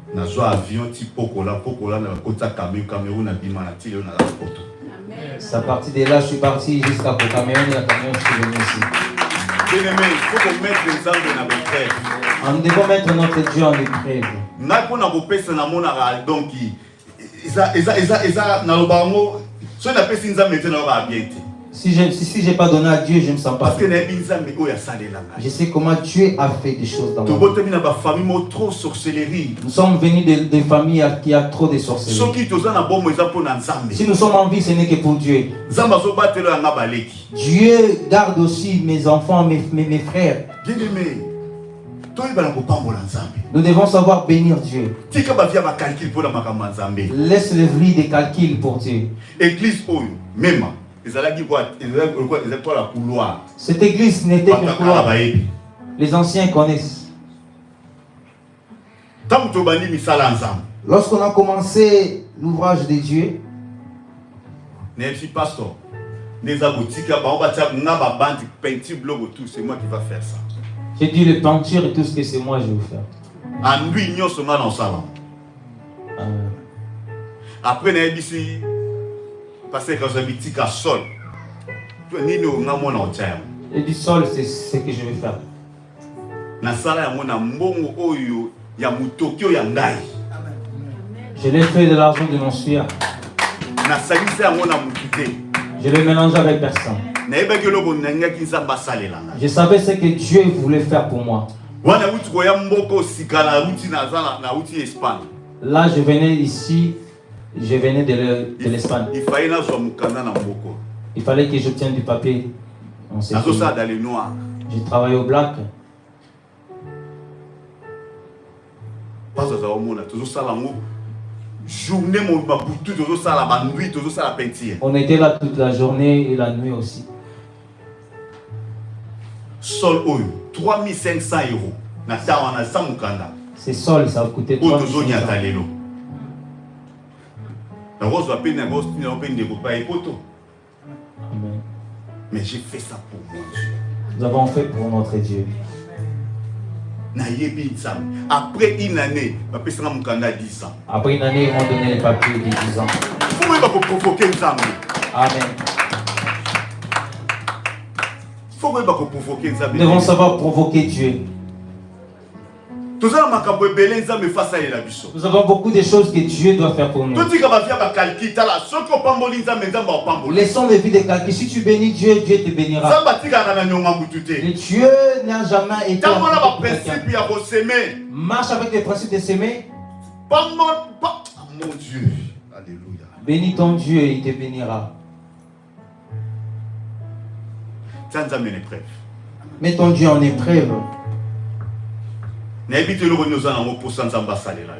D: C'est à partir de là, je suis parti jusqu'à Cameroun et la Cameroun, je suis venu ici. Nous devons mettre notre Dieu en épreuve. Si je n'ai pas donné à Dieu, je ne me sens pas.
B: Parce que
D: je sais comment Dieu a fait des choses dans ma vie. Nous sommes venus des familles qui ont trop de sorcellerie. Si nous sommes en vie, ce n'est que pour Dieu. Dieu garde aussi mes enfants, mes frères. Nous devons savoir bénir Dieu. Laisse le vrille des calculs pour Dieu.
B: Église même.
D: Cette église n'était qu'un couloir. Les anciens connaissent. Lorsqu'on a commencé l'ouvrage de Dieu,
B: c'est moi qui va faire ça.
D: J'ai dit le peinture et tout ce que c'est moi je vais faire.
B: En lui, nous sommes dans le salon. Après, parce que quand j'habite à sol,
D: et du sol, c'est ce que je vais faire. Je l'ai fait de l'argent de mon sueur. Je le mélange avec personne. Je savais ce que Dieu voulait faire pour moi. Là, je venais ici, je venais de l'Espagne. Il fallait que j'obtienne du papier. J'ai travaillé au black. On était là toute la journée et la nuit aussi.
B: Sol 3500 €.
D: C'est sol, ça a coûté 3500 €.
B: Mais j'ai fait ça pour mon Dieu.
D: Nous avons fait pour notre Dieu.
B: Après une année, ils m'ont donné 10 ans.
D: Après une année, ils m'ont donné les papiers de 10 ans.
B: Vous pouvez provoquer les hommes.
D: Amen. Nous devons savoir provoquer Dieu. Nous avons beaucoup de choses que Dieu doit faire pour nous. Laissons les vies de calcul. Si tu bénis Dieu, Dieu te bénira. Et Dieu n'a jamais été. Marche avec le principe de s'aimer.
B: Mon Dieu. Alléluia.
D: Bénis ton Dieu et il te bénira. Mets ton Dieu en épreuve. Je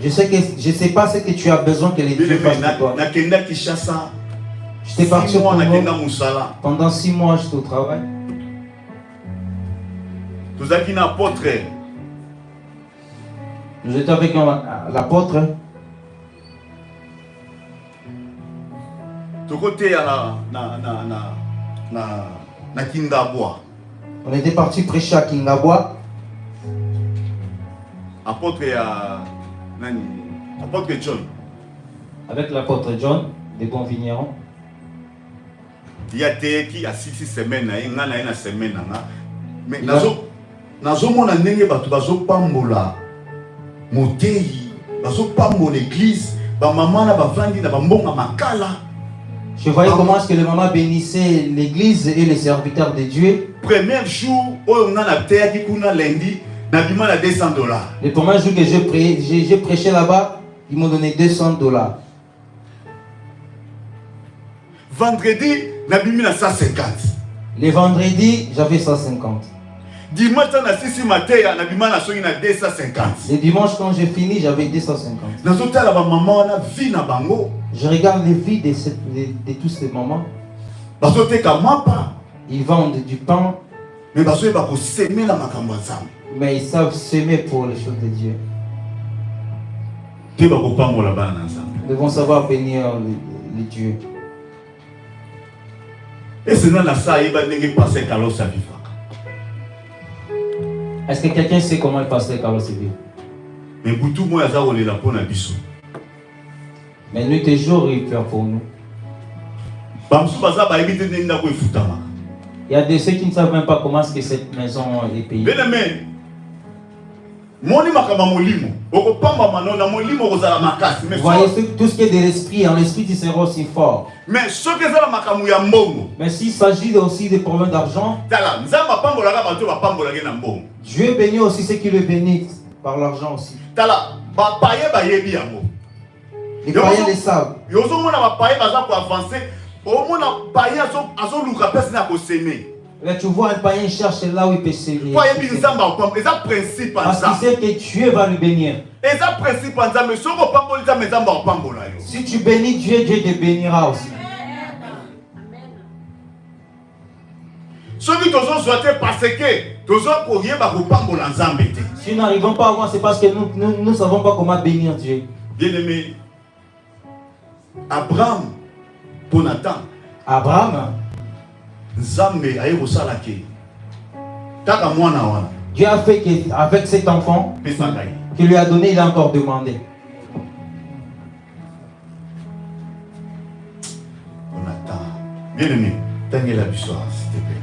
D: sais pas ce que tu as besoin que les dieux fassent pour toi. J'étais parti pendant 6 mois, j'étais au travail. Nous étions avec l'apôtre. On était parti prêcher à Kingabwa.
B: Apôtre John. Avec
D: l'apôtre John, des bons vignerons.
B: Il y a des qui a 6 semaines, il y a une semaine. Mais nazomona ndenge bato bazopambola moteyi, bazopambola l'église, ba mama na bavandi na bambonga makala.
D: Je voyais comment est-ce que les mamans bénissaient l'église et les serviteurs de Dieu.
B: Premier jour, on a terre qui kuna lundi.
D: Le premier jour que j'ai prêché là-bas, ils m'ont donné $200.
B: Vendredi, on a 150.
D: Le vendredi, j'avais 150.
B: Dimanche, on a 6 matin, on a 250.
D: Le dimanche, quand j'ai fini, j'avais 250. Je regarde les vies de tous ces mamans. Ils vendent du pain. Mais ils savent s'aimer pour les choses de Dieu. Nous devons savoir bénir les dieux. Est-ce que quelqu'un sait comment le pasteur Carlos vit? Mais nuit et jour, il pleure pour nous. Il y a de ceux qui ne savent même pas comment est-ce que cette maison est payée. Vous voyez tout ce qui est de l'esprit, en l'esprit tu seras aussi fort. Mais s'il s'agit aussi des problèmes d'argent, Dieu bénit aussi ceux qui le bénissent par l'argent aussi. Les païens les savent. Là, tu vois un païen cherche là où il peut s'aimer. Parce qu'il sait que Dieu va le bénir. Si tu bénis Dieu, Dieu te bénira aussi. Si nous n'arrivons pas à voir, c'est parce que nous ne savons pas comment bénir Dieu.
B: Bien-aimé, Abraham,
D: Dieu a fait qu'avec cet enfant qu'il lui a donné, il a encore demandé.
B: Bien aimé, Daniel Abussoir, s'il te plaît.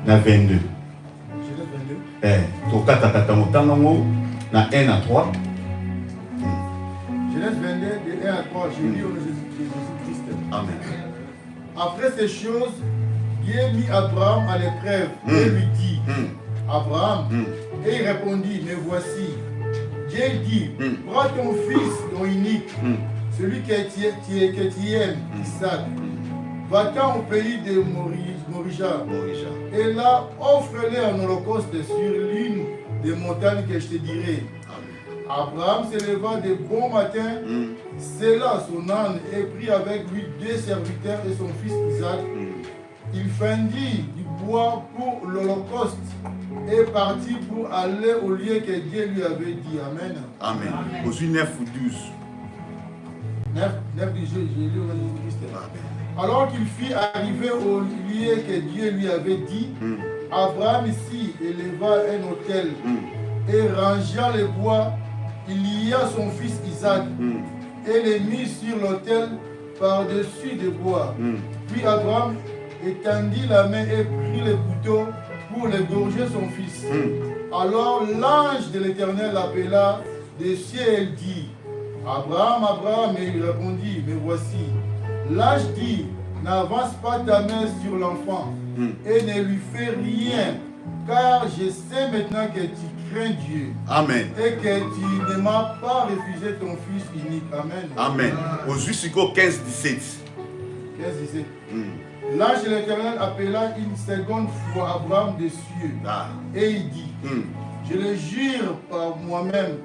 B: Na 22.
C: Genèse 22.
B: Tokata Katamotango, na 1 à 3.
C: Genèse 22, de 1 à 3, je lis au nom de Jésus-Christ.
B: Amen.
C: Après ces choses, Dieu mit Abraham à l'épreuve et lui dit, Abraham, et il répondit, me voici. Dieu dit, prends ton fils, ton unique, celui que tu aimes, Isaac, va-t'en au pays de Morija, et là, offre-le en holocauste sur l'une des montagnes que je te dirai. Abraham se leva de bon matin, scella son âne et prit avec lui 2 serviteurs et son fils Isaac. Il fendit du bois pour l'holocauste et partit pour aller au lieu que Dieu lui avait dit. Amen.
B: Amen. Aux 9 ou 12.
C: 9 du jeu, j'ai lu au nom de Christ. Alors qu'il fit arriver au lieu que Dieu lui avait dit, Abraham ici éleva un autel et rangea les bois. Il lia son fils Isaac et les mit sur l'autel par-dessus des bois. Puis Abraham étendit la main et prit le couteau pour égorger son fils. Alors l'ange de l'Éternel l'appela des cieux et dit, Abraham, Abraham, et il répondit, me voici. L'ange dit, n'avance pas ta main sur l'enfant et ne lui fais rien, car je sais maintenant que tu crains Dieu.
B: Amen.
C: Et que tu ne m'as pas refusé ton fils unique. Amen.
B: Amen. Aux Justico 15-17.
C: 15-17. L'ange de l'Éternel appela une seconde fois Abraham des cieux. Et il dit, je le jure par moi-même,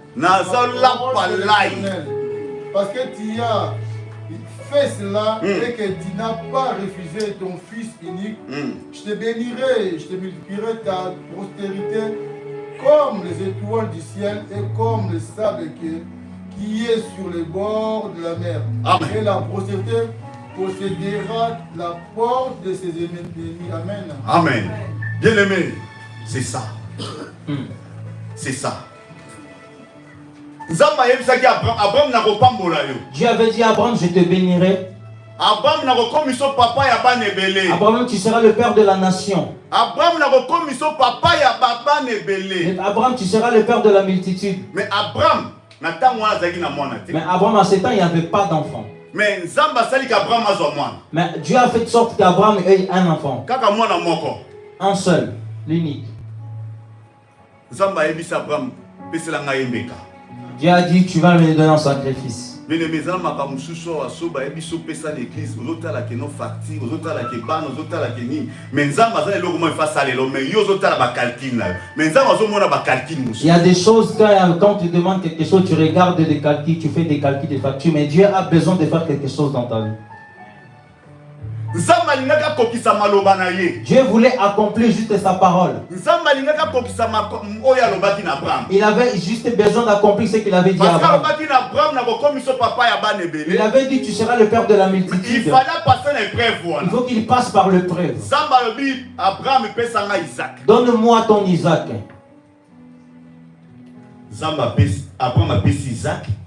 C: parce que tu as fait cela et que tu n'as pas refusé ton fils unique, je te bénirai, je te multiplierai ta postérité comme les étoiles du ciel et comme le sable qui est sur les bords de la mer. Amen. Et la postérité possédera la porte de ses ennemis. Amen.
B: Amen. Bien aimé, c'est ça. C'est ça.
D: Dieu avait dit à Abraham, je te bénirai. Abraham, tu seras le père de la nation.
B: Abraham,
D: tu seras le père de la multitude.
B: Mais Abraham,
D: à ce temps, il n'y avait pas d'enfant.
B: Mais
D: Dieu a fait de sorte qu'Abraham ait un enfant. Un seul, l'unique. Dieu a dit, tu vas me donner en sacrifice.
B: Mais
D: il y a des choses, quand tu demandes quelque chose, tu regardes des calculs, tu fais des calculs, des factures, mais Dieu a besoin de faire quelque chose dans ta vie. Dieu voulait accomplir juste sa parole. Il avait juste besoin d'accomplir ce qu'il avait dit à Abraham. Il avait dit, tu seras le père de la multitude.
B: Il fallait passer l'épreuve.
D: Il faut qu'il passe par l'épreuve. Donne-moi ton Isaac.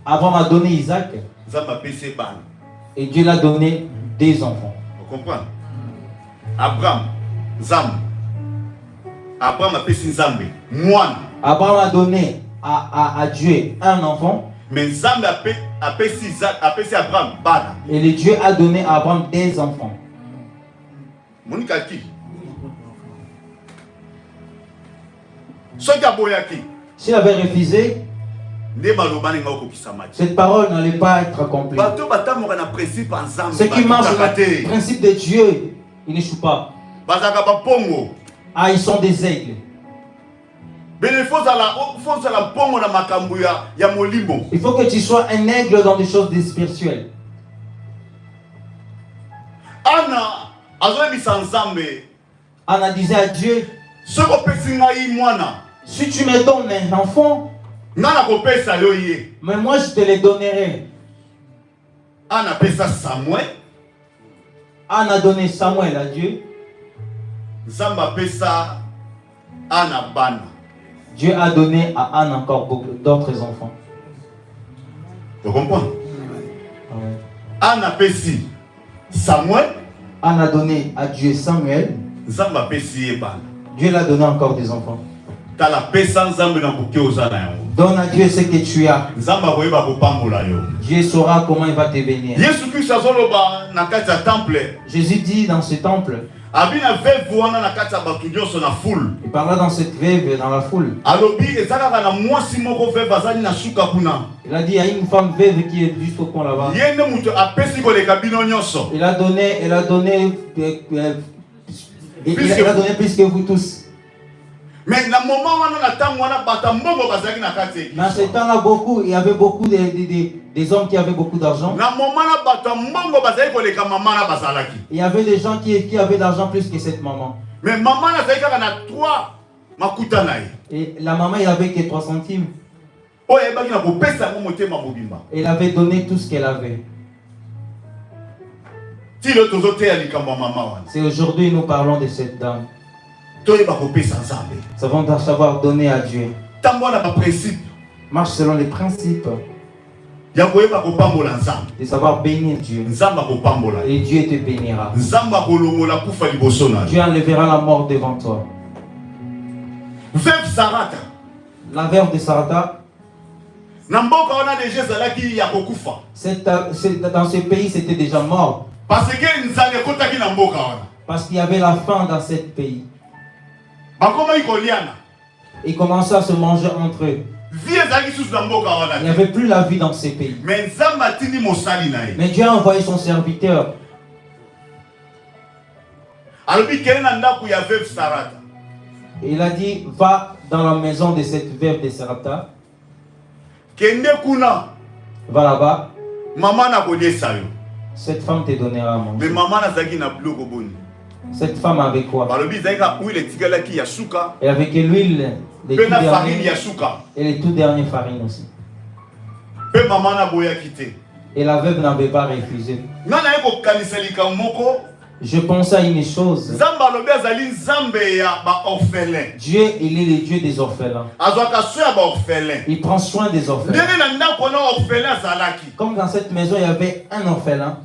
D: Abraham a donné Isaac. Et Dieu l'a donné des enfants.
B: Comprendre. Abraham a fait Nzambe.
D: Abraham a donné à Dieu un enfant.
B: Mais Nzambe a fait Abraham bana.
D: Et le Dieu a donné à Abraham des enfants.
B: Mon calcul.
D: S'il avait refusé, cette parole n'allait pas être accomplie. Ce qui marche, le principe de Dieu, il n'échoue pas. Ah, ils sont des aigles. Il faut que tu sois un aigle dans des choses spirituelles. Anna disait à Dieu, si tu me donnes un enfant, mais moi je te les donnerai. Anna a donné Samuel à Dieu. Dieu a donné à Anne encore beaucoup d'autres enfants.
B: Tu comprends? Anna a Samuel.
D: Anne a donné à Dieu Samuel, Dieu l'a donné encore des enfants. Donne à Dieu ce que tu as. Dieu saura comment il va te bénir. Jésus dit dans ce temple, il parla dans cette veuve dans la foule. Il a dit, il y a une femme veuve qui est juste au coin là-bas. Il a donné plus que vous tous.
B: Mais dans
D: ce temps-là, il y avait beaucoup des hommes qui avaient beaucoup d'argent. Il y avait des gens qui avaient d'argent plus que cette maman.
B: Mais maman n'a
D: et la maman, il avait que 3 centimes. Elle avait donné tout ce qu'elle avait. C'est aujourd'hui nous parlons de cette dame. Nous devons savoir donner à Dieu. Marche selon les principes. De savoir bénir Dieu. Et Dieu te bénira. Dieu enlèvera la mort devant toi. La veuve de Sarata. Dans ce pays, c'était déjà mort. Parce qu'il y avait la faim dans ce pays. Ils commençaient à se manger entre eux. Il n'y avait plus la vie dans ces pays. Mais Dieu a envoyé son serviteur. Il a dit, va dans la maison de cette veuve de Sarata. Va là-bas. Cette femme te donnera à manger. Cette femme avait quoi? Et avec l'huile et les tout derniers farines aussi. Et la veuve n'avait pas refusé. Je pense à une chose. Dieu, il est le Dieu des orphelins. Il prend soin des orphelins. Comme dans cette maison, il y avait un orphelin.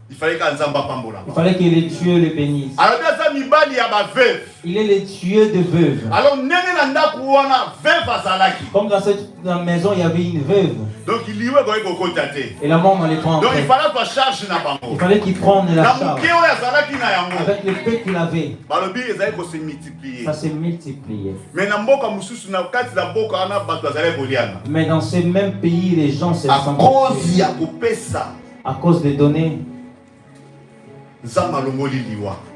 D: Il fallait que les dieux le bénissent. Il est le Dieu de veuves. Comme dans cette maison, il y avait une veuve. Et la mort allait prendre. Il fallait qu'il prenne la charge. Avec le peu qu'il avait. Ça s'est multiplié. Mais dans ce même pays, les gens se sont à cause de donner.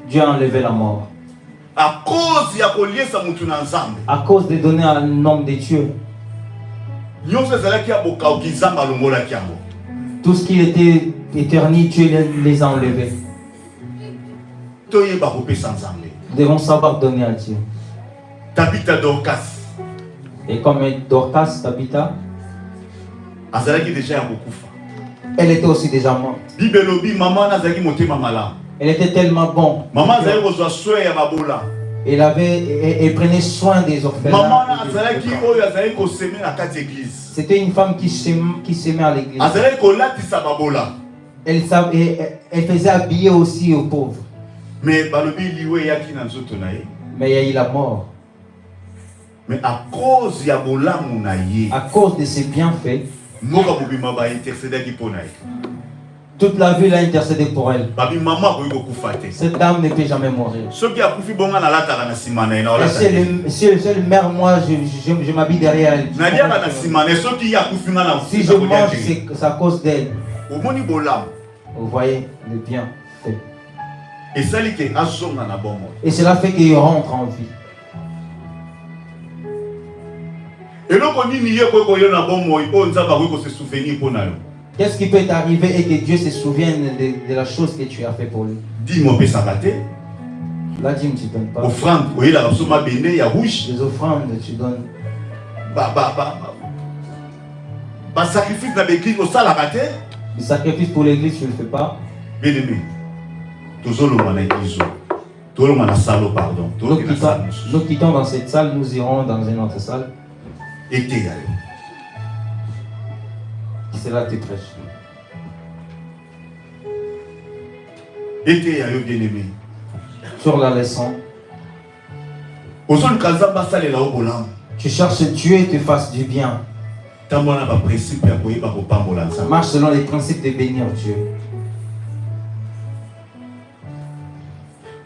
D: Dieu a enlevé la mort. À cause de donner un nom de Dieu. Tout ce qui était éternel, Dieu les a enlevés. Nous devons savoir donner à Dieu.
B: Tabitha Dorcas.
D: Et comme Dorcas, Tabitha, elle était aussi déjà morte. Elle était tellement bonne. Elle prenait soin des orphelins. C'était une femme qui s'aimait à l'église. Elle faisait habiller aussi aux pauvres. Mais il y a eu la mort.
B: Mais à cause
D: de ses bienfaits, toute la ville a intercédé pour elle. Cette dame ne peut jamais mourir. Si elle est mère, moi je m'habille derrière elle. Si je mange, c'est à cause d'elle. Vous voyez le bien fait. Et cela fait qu'il rentre en vie. Qu'est-ce qui peut t'arriver et que Dieu se souvienne de la chose que tu as fait pour lui?
B: Dis-moi,
D: la dîme, tu ne donnes pas.
B: Offrande,
D: les offrandes, tu donnes.
B: Sacrifice dans l'église, au salle à rater.
D: Le sacrifice pour l'église, tu ne le fais pas.
B: Bien aimé.
D: Nous quittons dans cette salle, nous irons dans une autre salle.
B: Et
D: c'est là que tu prêches.
B: Était ayo bien-aimé.
D: Sur la leçon.
B: Tu
D: cherches que Dieu te fasse du bien. Marche selon les principes de bénir Dieu.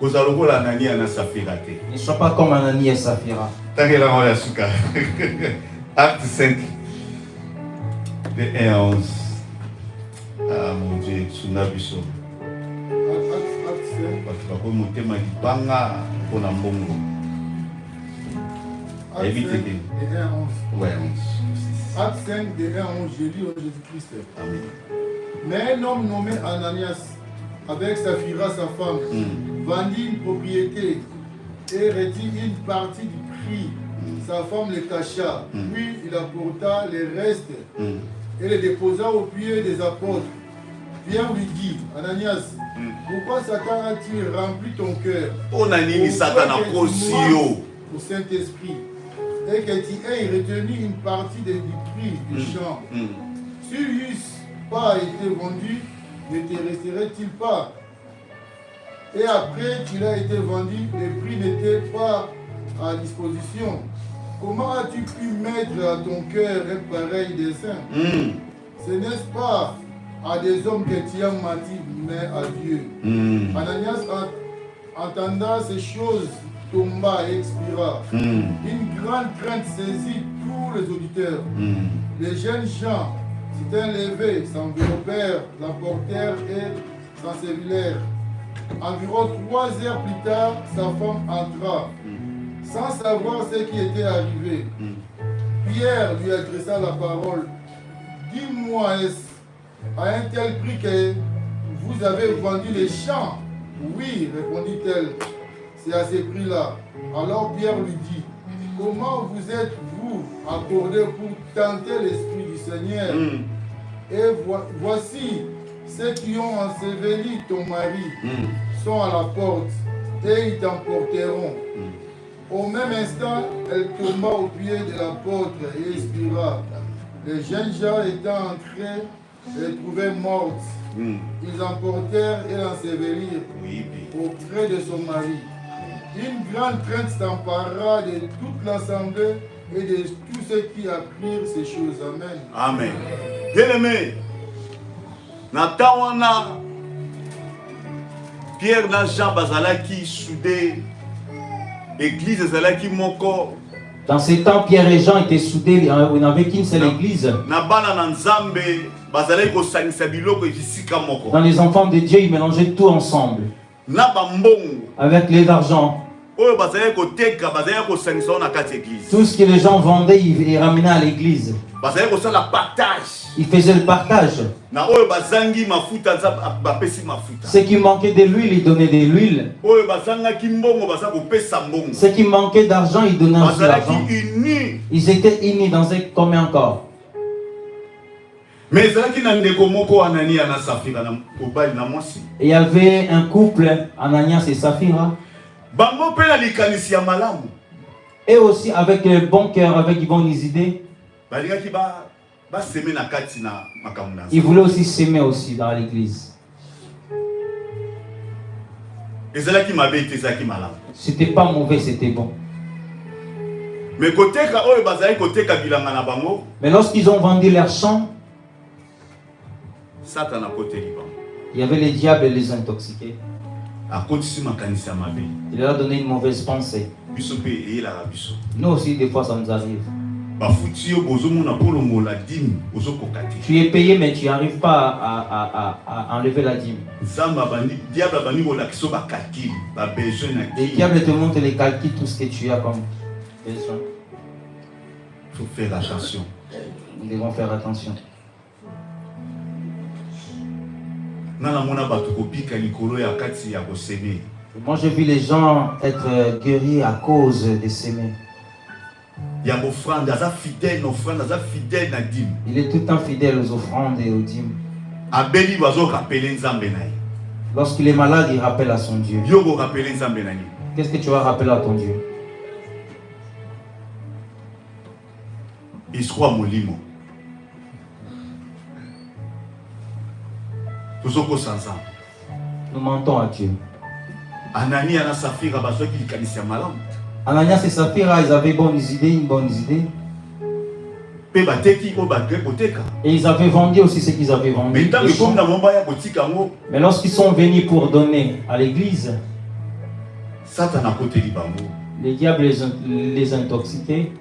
B: Ne
D: sois pas comme Anani et Saphira.
B: Acte 5, de 1 à 11. Ah mon Dieu, Tsunabiso. Acte
C: 5 de 1 à 11, j'ai lu au Jésus-Christ.
B: Amen.
C: Mais un homme nommé Ananias, avec Saphira, sa femme, vendit une propriété et retint une partie du prix. Sa femme le cacha, puis il apporta les restes et les déposa aux pieds des apôtres. Pierre lui dit, Ananias, pourquoi Satan a-t-il rempli ton cœur
B: au
C: Saint-Esprit et que tu aies retenu une partie du prix du champ? S'il n'eusse pas été vendu, ne te resterait-il pas? Et après qu'il a été vendu, le prix n'était pas à disposition. Comment as-tu pu mettre à ton cœur un pareil dessein? Ce n'est pas à des hommes que tu as menti, mais à Dieu. Ananias entendant ces choses, tomba et expira. Une grande crainte saisit tous les auditeurs. Les jeunes gens s'étaient levés, s'enveloppèrent, l'emportèrent et s'ensevelèrent. Environ 3 heures plus tard, sa femme entra, sans savoir ce qui était arrivé. Pierre lui adressa la parole. Dis-moi, est-ce à un tel prix que vous avez vendu les champs? Oui, répondit-elle, c'est à ce prix-là. Alors Pierre lui dit, comment vous êtes-vous accordé pour tenter l'Esprit du Seigneur? Et voici, ceux qui ont enseveli ton mari sont à la porte et ils t'emporteront. Au même instant, elle tomba aux pieds de l'apôtre et expira. Les jeunes gens étant entrés, les trouvaient morte. Ils emportèrent et l'ensevelirent auprès de son mari. Une grande crainte s'empara de toute l'assemblée et de tous ceux qui apprirent ces choses. Amen.
B: Amen. Bien-aimé, Natawana, Pierre na Jean bazalaki soudé, église bazalaki moko.
D: Dans ces temps, Pierre et Jean étaient soudés, on n'avait qu'une seule église. Dans les enfants de Dieu, ils mélangeaient tout ensemble. Avec les argent. Tout ce que les gens vendaient, ils les ramenaient à l'église. Ils faisaient le partage. Ceux qui manquaient de l'huile, ils donnaient de l'huile. Ceux qui manquaient d'argent, ils donnaient aussi l'argent. Ils étaient unis dans un commun corps.
B: Mais
D: il y avait un couple, Ananias et Saphira. Et aussi avec le bon cœur, avec de bonnes idées. Ils voulaient aussi s'aimer aussi dans l'église. C'était pas mauvais, c'était bon. Mais lorsqu'ils ont vendu leurs champs, il y avait les diables et les intoxiqués. Il leur a donné une mauvaise pensée. Nous aussi, des fois, ça nous arrive. Tu es payé, mais tu n'arrives pas à enlever la dîme. Les diables te montrent les calculs, tout ce que tu as comme besoin.
B: Il faut faire attention.
D: Nous devons faire attention. Moi j'ai vu les gens être guéris à cause de s'aimer. Il est tout le temps fidèle aux offrandes et aux dîmes. Lorsqu'il est malade, il rappelle à son Dieu. Qu'est-ce que tu vas rappeler à ton Dieu? nous mentons à Dieu.
B: Ananias
D: et Saphira, ils avaient une bonne idée. Et ils avaient vendu aussi ce qu'ils avaient vendu. Mais lorsqu'ils sont venus pour donner à l'église, les diables les ont intoxiqués.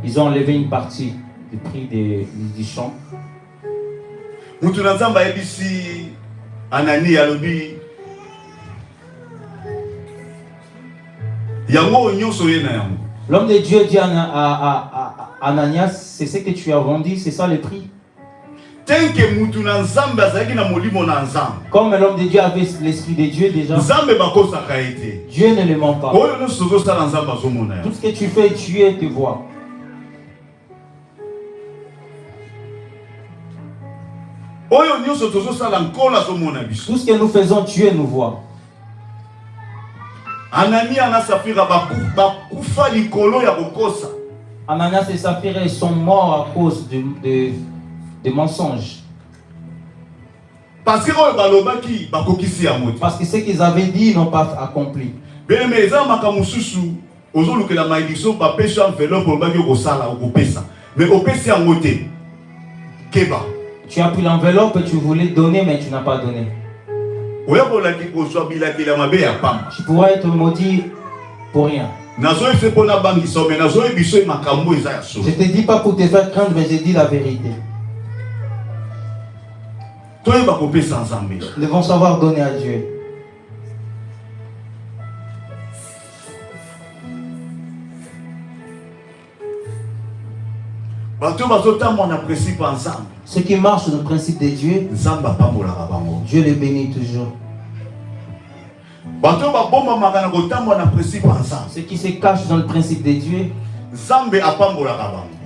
D: Ils ont enlevé une partie du prix du champ. L'homme de Dieu dit à Ananias, c'est ce que tu as vendu, c'est ça le prix. Comme l'homme de Dieu avait l'esprit de Dieu déjà, Dieu ne le ment pas. Tout ce que tu fais, Dieu te voit. Tout ce que nous faisons, Dieu nous voit.
B: Ananias
D: et Saphira sont morts à cause de mensonges. Parce que ce qu'ils avaient dit, ils n'ont pas accompli. Tu as pris l'enveloppe, tu voulais donner, mais tu n'as pas donné. Tu pourrais être maudit pour rien. Je ne te dis pas pour te faire craindre, mais je dis la vérité. Nous devons savoir donner à Dieu. Ce qui marche dans le principe de Dieu, Dieu les bénit toujours. Ce qui se cache dans le principe de Dieu,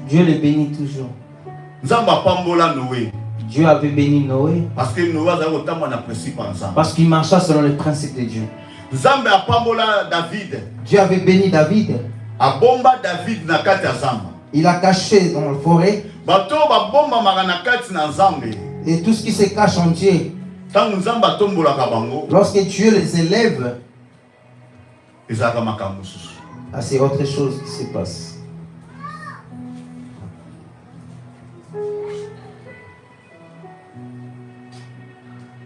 D: Dieu les bénit toujours. Dieu avait béni Noé parce qu'il marcha selon le principe de Dieu. Dieu avait béni David. Il a caché dans la forêt. Et tout ce qui se cache en Dieu, lorsque Dieu les élève, c'est autre chose qui se passe.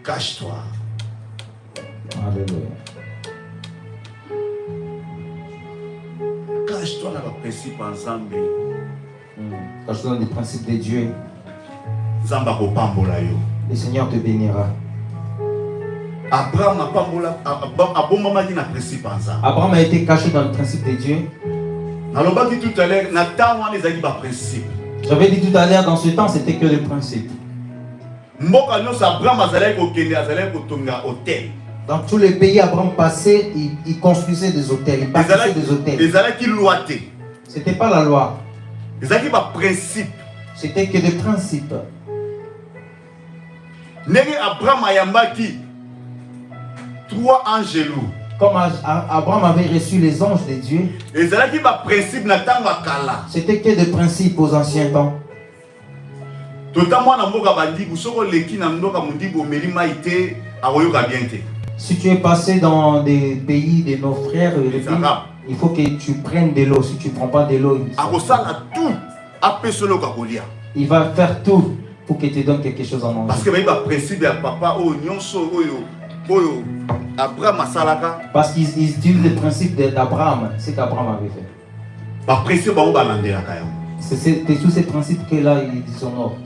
B: Cache-toi.
D: Alléluia.
B: Cache-toi dans le principe ensemble.
D: Cache-toi dans les principes de Dieu. Le Seigneur te bénira.
B: Abraham
D: a été caché dans le principe de Dieu. J'avais dit tout à l'heure, dans ce temps, c'était que le principe. Dans tous les pays, Abraham passait, il construisait des hôtels, il bâtissait des hôtels. C'était pas la loi. C'était que des principes. Comme Abraham avait reçu les anges de Dieu, c'était que des principes aux anciens temps. Si tu es passé dans des pays de nos frères, il faut que tu prennes de l'eau. Si tu ne prends pas de l'eau, il va faire tout pour qu'il te donne quelque chose en manger. Parce qu'ils utilisent le principe d'Abraham, ce qu'Abraham avait fait. C'est sous ces principes que là, ils dishonorent.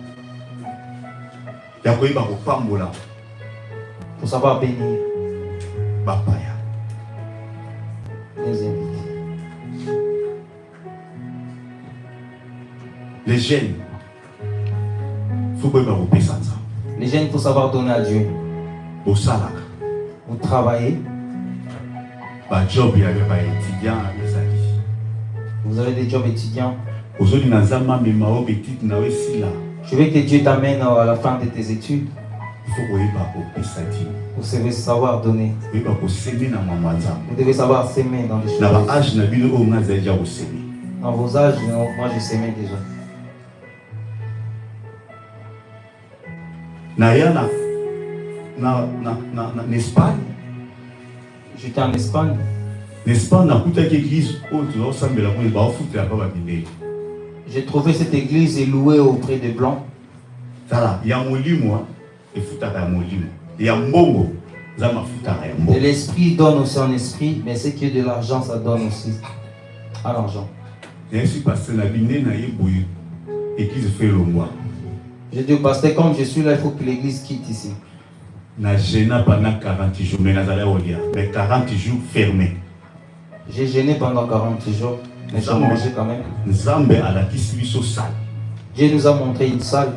D: Pour savoir bénir les invités.
B: Les jeunes,
D: il faut savoir donner à Dieu. Vous travaillez. Vous avez des jobs étudiants. Je veux que Dieu t'amène à la fin de tes études. Vous devez savoir donner. Vous devez savoir s'aimer dans les choses. Dans vos âges, moi je s'aimais déjà.
B: en Espagne.
D: J'étais en Espagne. J'ai trouvé cette église et louée auprès des Blancs. Et l'esprit donne aussi en esprit, mais ce qui est de l'argent, ça donne aussi à l'argent. J'ai dit au pasteur, comme je suis là, il faut que l'église quitte ici.
B: Pendant 40 jours, mais 40 jours fermés.
D: J'ai gêné pendant 40 jours, mais j'ai mangé quand même. Dieu nous a montré une salle.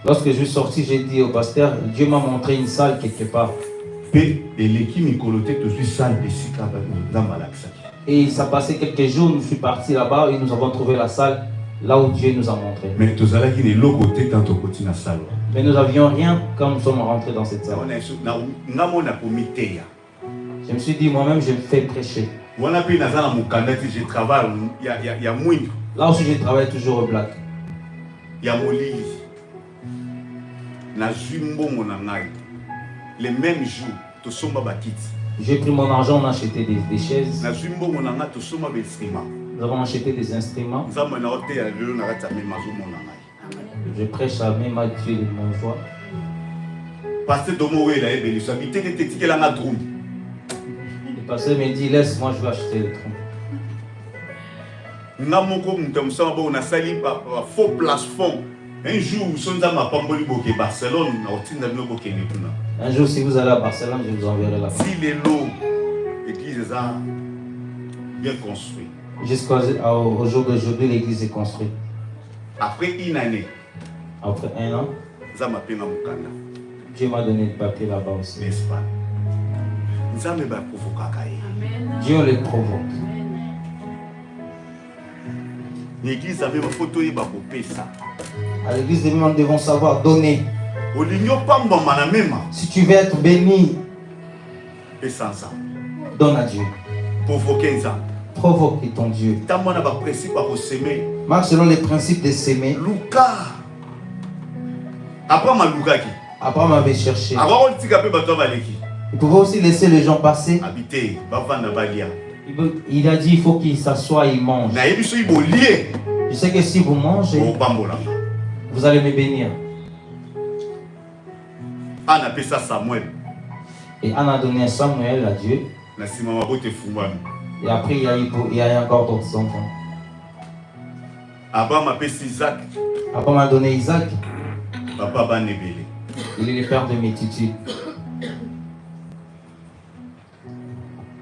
D: Lorsque je suis sorti, j'ai dit au pasteur, Dieu m'a montré une salle quelque part. Et ça passait quelques jours, nous suis partis là-bas et nous avons trouvé la salle là où Dieu nous a montré. Mais nous n'avions rien quand nous sommes rentrés dans cette salle. Je me suis dit, moi-même, je me fais prêcher. Là aussi, je travaille toujours au black.
B: Les mêmes jours,
D: j'ai pris mon argent, on a acheté des chaises. Nous avons acheté des instruments. Je prêche à même à Dieu de mon voix. Le pasteur me dit, laisse-moi, je vais acheter le tronc.
B: Un jour,
D: si vous allez à Barcelone, je vous enverrai là-bas.
B: Si les lots, l'église est bien construite.
D: Jusqu'au jour d'aujourd'hui, l'église est construite.
B: Après une année.
D: Après un an. Dieu m'a donné le papier là-bas aussi. Dieu les provoque.
B: L'église a même photo et ça.
D: À l'église, nous devons savoir donner. Si tu veux être béni, donne à Dieu. Provoque ton Dieu. Marche selon les principes de s'aimer. Abraham avait cherché. Il pouvait aussi laisser les gens passer. Il a dit il faut qu'il s'assoie et il mange. Je sais que si vous mangez, vous allez me bénir. Et Anne a donné Samuel à Dieu. Et après, il y a encore d'autres enfants. Abraham a donné Isaac. Il est le père de multitudes.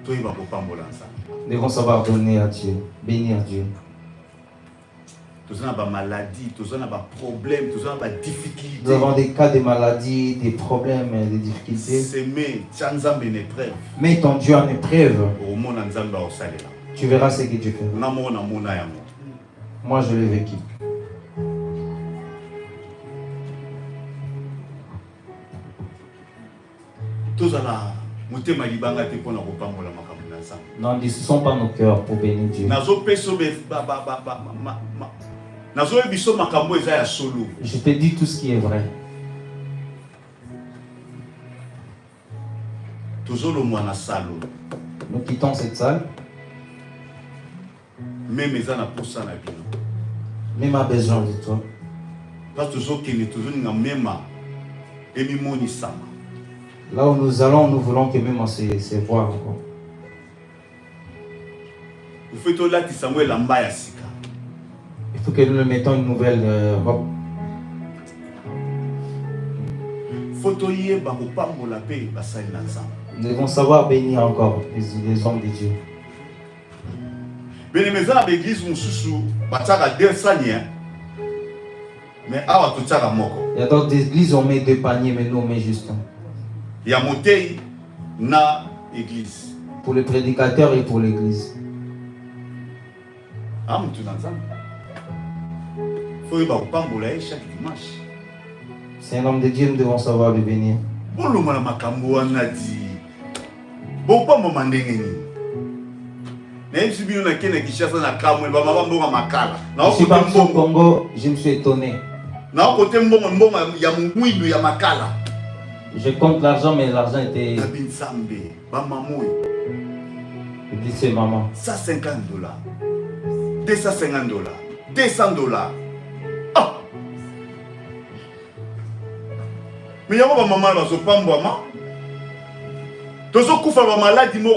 D: Nous devons savoir donner à Dieu, bénir Dieu.
B: Nous avons des maladies, nous avons des problèmes, nous avons des difficultés.
D: Nous avons des cas de maladies, des problèmes, des difficultés. Mets ton Dieu en épreuve. Tu verras ce que Dieu fait. Moi, je l'ai vécu. Non, ne sont pas nos cœurs pour bénir Dieu. Je te dis tout ce qui est vrai. Nous quittons cette salle. Même a besoin de toi. Là où nous allons, nous voulons que même on se voit encore. Il faut que nous mettons une nouvelle robe. Nous devons savoir bénir encore les hommes de Dieu.
B: Il
D: y a d'autres églises où on met 2 paniers, mais nous on met juste un.
B: Il y a monté na église.
D: Pour le prédicateur et pour l'église. C'est un homme de Dieu, nous devons savoir le bénir.
B: Je
D: suis parti au Congo, je me suis étonné. Je compte l'argent, mais l'argent était... Je dis c'est maman.
B: $150, $250, $200. Ah! Mais il y a un maman qui va se faire des maladies, mais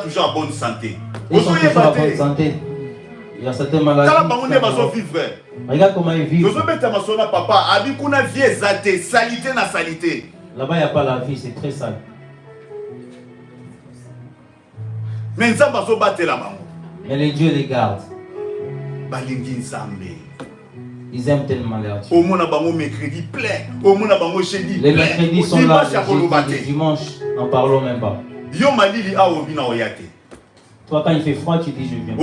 B: toujours en bonne santé.
D: Ils sont toujours en bonne santé. Il y a certaines maladies. Regarde comment ils vivent. Là-bas, il n'y a pas la vie, c'est très sale.
B: Mais
D: les dieux les gardent. Ils aiment tellement leur Dieu. Les mercredis sont là, les dimanches, n'en parlons même pas. Toi, quand il fait froid, tu dis je viens.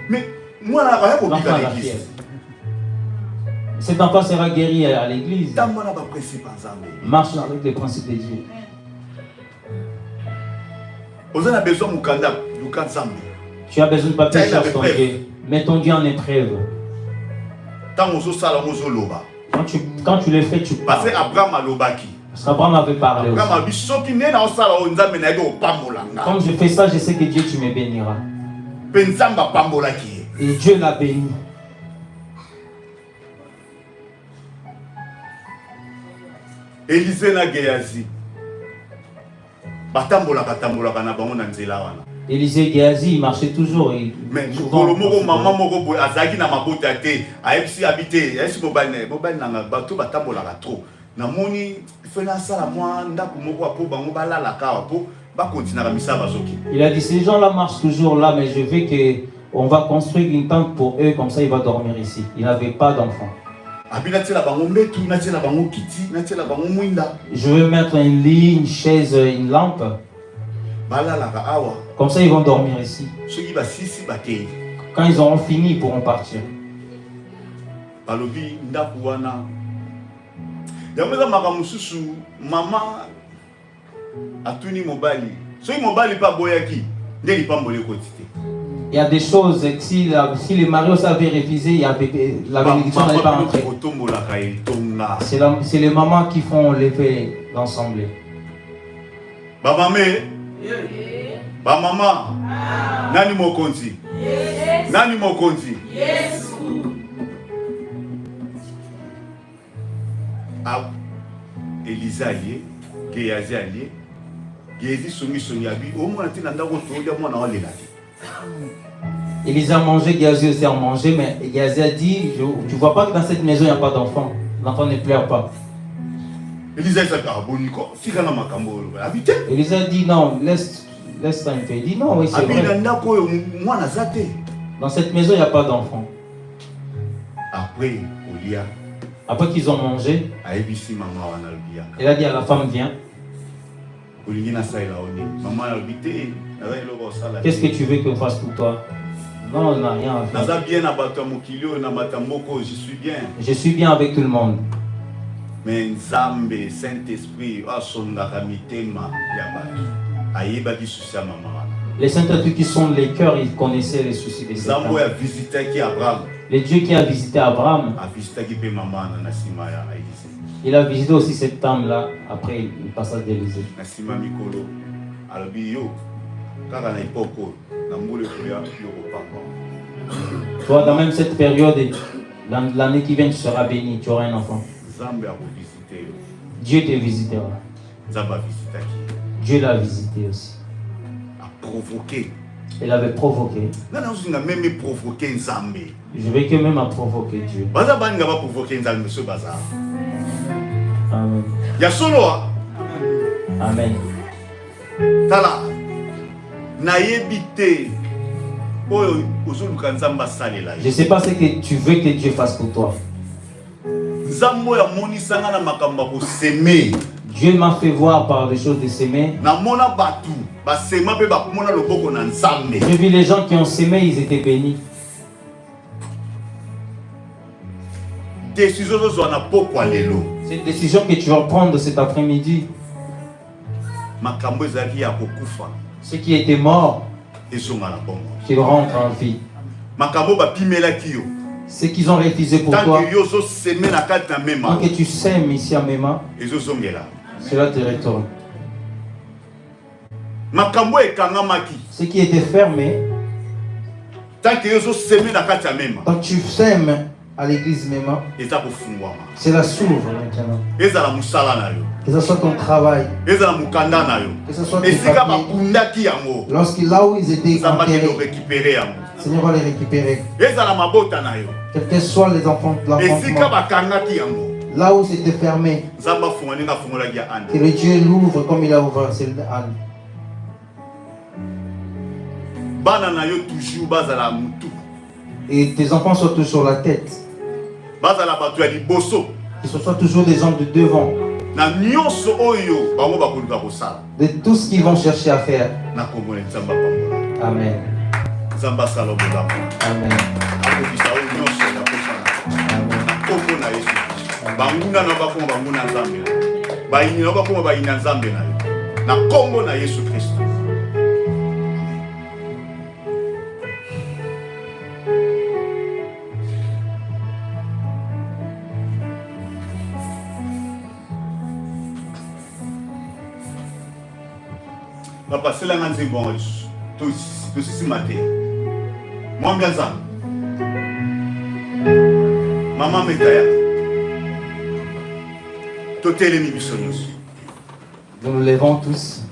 B: Mais moi,
D: l'enfant a la fièvre. Cet enfant sera guéri à l'église. Marche avec les principes de Dieu. Tu as besoin de papier, cherche ton Dieu. Mets ton Dieu en épreuve. Quand tu le fais, tu parles. Parce qu'Abraham avait parlé aussi. Comme je fais ça, je sais que Dieu, tu me béniras. Et Dieu l'a béni.
B: Élisée na Géasi.
D: Élisée Géasi, il marchait toujours.
B: Mais maman moko azaki na mabota te, aepsi habité, esi mobane nanga bato batambolaka trop. Na moni fena sala moi ndako moko apo bango balala ka apo ba continuer misa bazoki.
D: Il a dit ces gens là marchent toujours là, mais je veux que on va construire une tente pour eux, comme ça il va dormir ici. Il n'avait pas d'enfant. Je veux mettre un lit, une chaise, une lampe. Comme ça ils vont dormir ici. Quand ils auront fini, ils pourront partir.
B: Maman atuni mobali. Soki mobali pa boyaki, ndeli pa mbole kotite.
D: Il y a des choses, si les mariés avaient refusé, la bénédiction n'allait pas entrer. C'est les mamans qui font l'effet d'ensemble.
B: Maman, nani mokonzi? Nani mokonzi? Elisa allié, Géasi allié, Géasi songi abi, au moins tu n'as pas
D: Elisa a mangé, Géasi aussi a mangé, mais Géasi a dit, tu vois pas que dans cette maison il n'y a pas d'enfant. L'enfant ne pleure pas.
B: Elisa
D: a dit non, laisse ça un peu. Il dit non, oui c'est vrai. Dans cette maison il n'y a pas d'enfant. Après qu'ils ont mangé, elle a dit à la femme, viens. Qu'est-ce que tu veux qu'on fasse pour toi? Non, on n'a rien à faire. Je suis bien avec tout le monde.
B: Mais Nzambe, Saint-Esprit,
D: les Saint-Esprit qui sont les cœurs, ils connaissaient les soucis des Saints. Le Dieu qui a visité Abraham, il a visité aussi cette femme-là après le passage d'Élysée. Toi, dans même cette période, l'année qui vient, tu seras béni, tu auras un enfant. Dieu te visitera. Dieu l'a visité aussi. Il avait provoqué. Je veux que même a provoqué Dieu. Amen. Amen. Je ne sais pas ce que tu veux que Dieu fasse pour toi. Dieu m'a fait voir par des choses de s'aimer. J'ai vu les gens qui ont s'aimé, ils étaient bénis. Cette décision que tu vas prendre cet après-midi, Ce qui était mort, qu'il rentre en vie. Ce qu'ils ont refusé pour toi, tant que tu sèmes ici à Mema, cela te retourne. Ce qui était fermé, tant que tu sèmes à l'église Mema, cela s'ouvre maintenant. Que ce soit ton travail, que ce soit tes papiers, là où ils étaient enterrés, Seigneur va les récupérer. Quels que soient les enfants de l'enfantement, là où c'était fermé, que le Dieu l'ouvre comme il a ouvert celle d'Anne. Et tes enfants sont tous sur la tête. Que ce soit toujours des hommes de devant. De tout ce qu'ils vont chercher à faire. Amen. Amen.
B: Papa, c'est la grande bon, tout ceci matin. Moi, bien ça. Maman, Métaya.
D: Nous nous levons tous.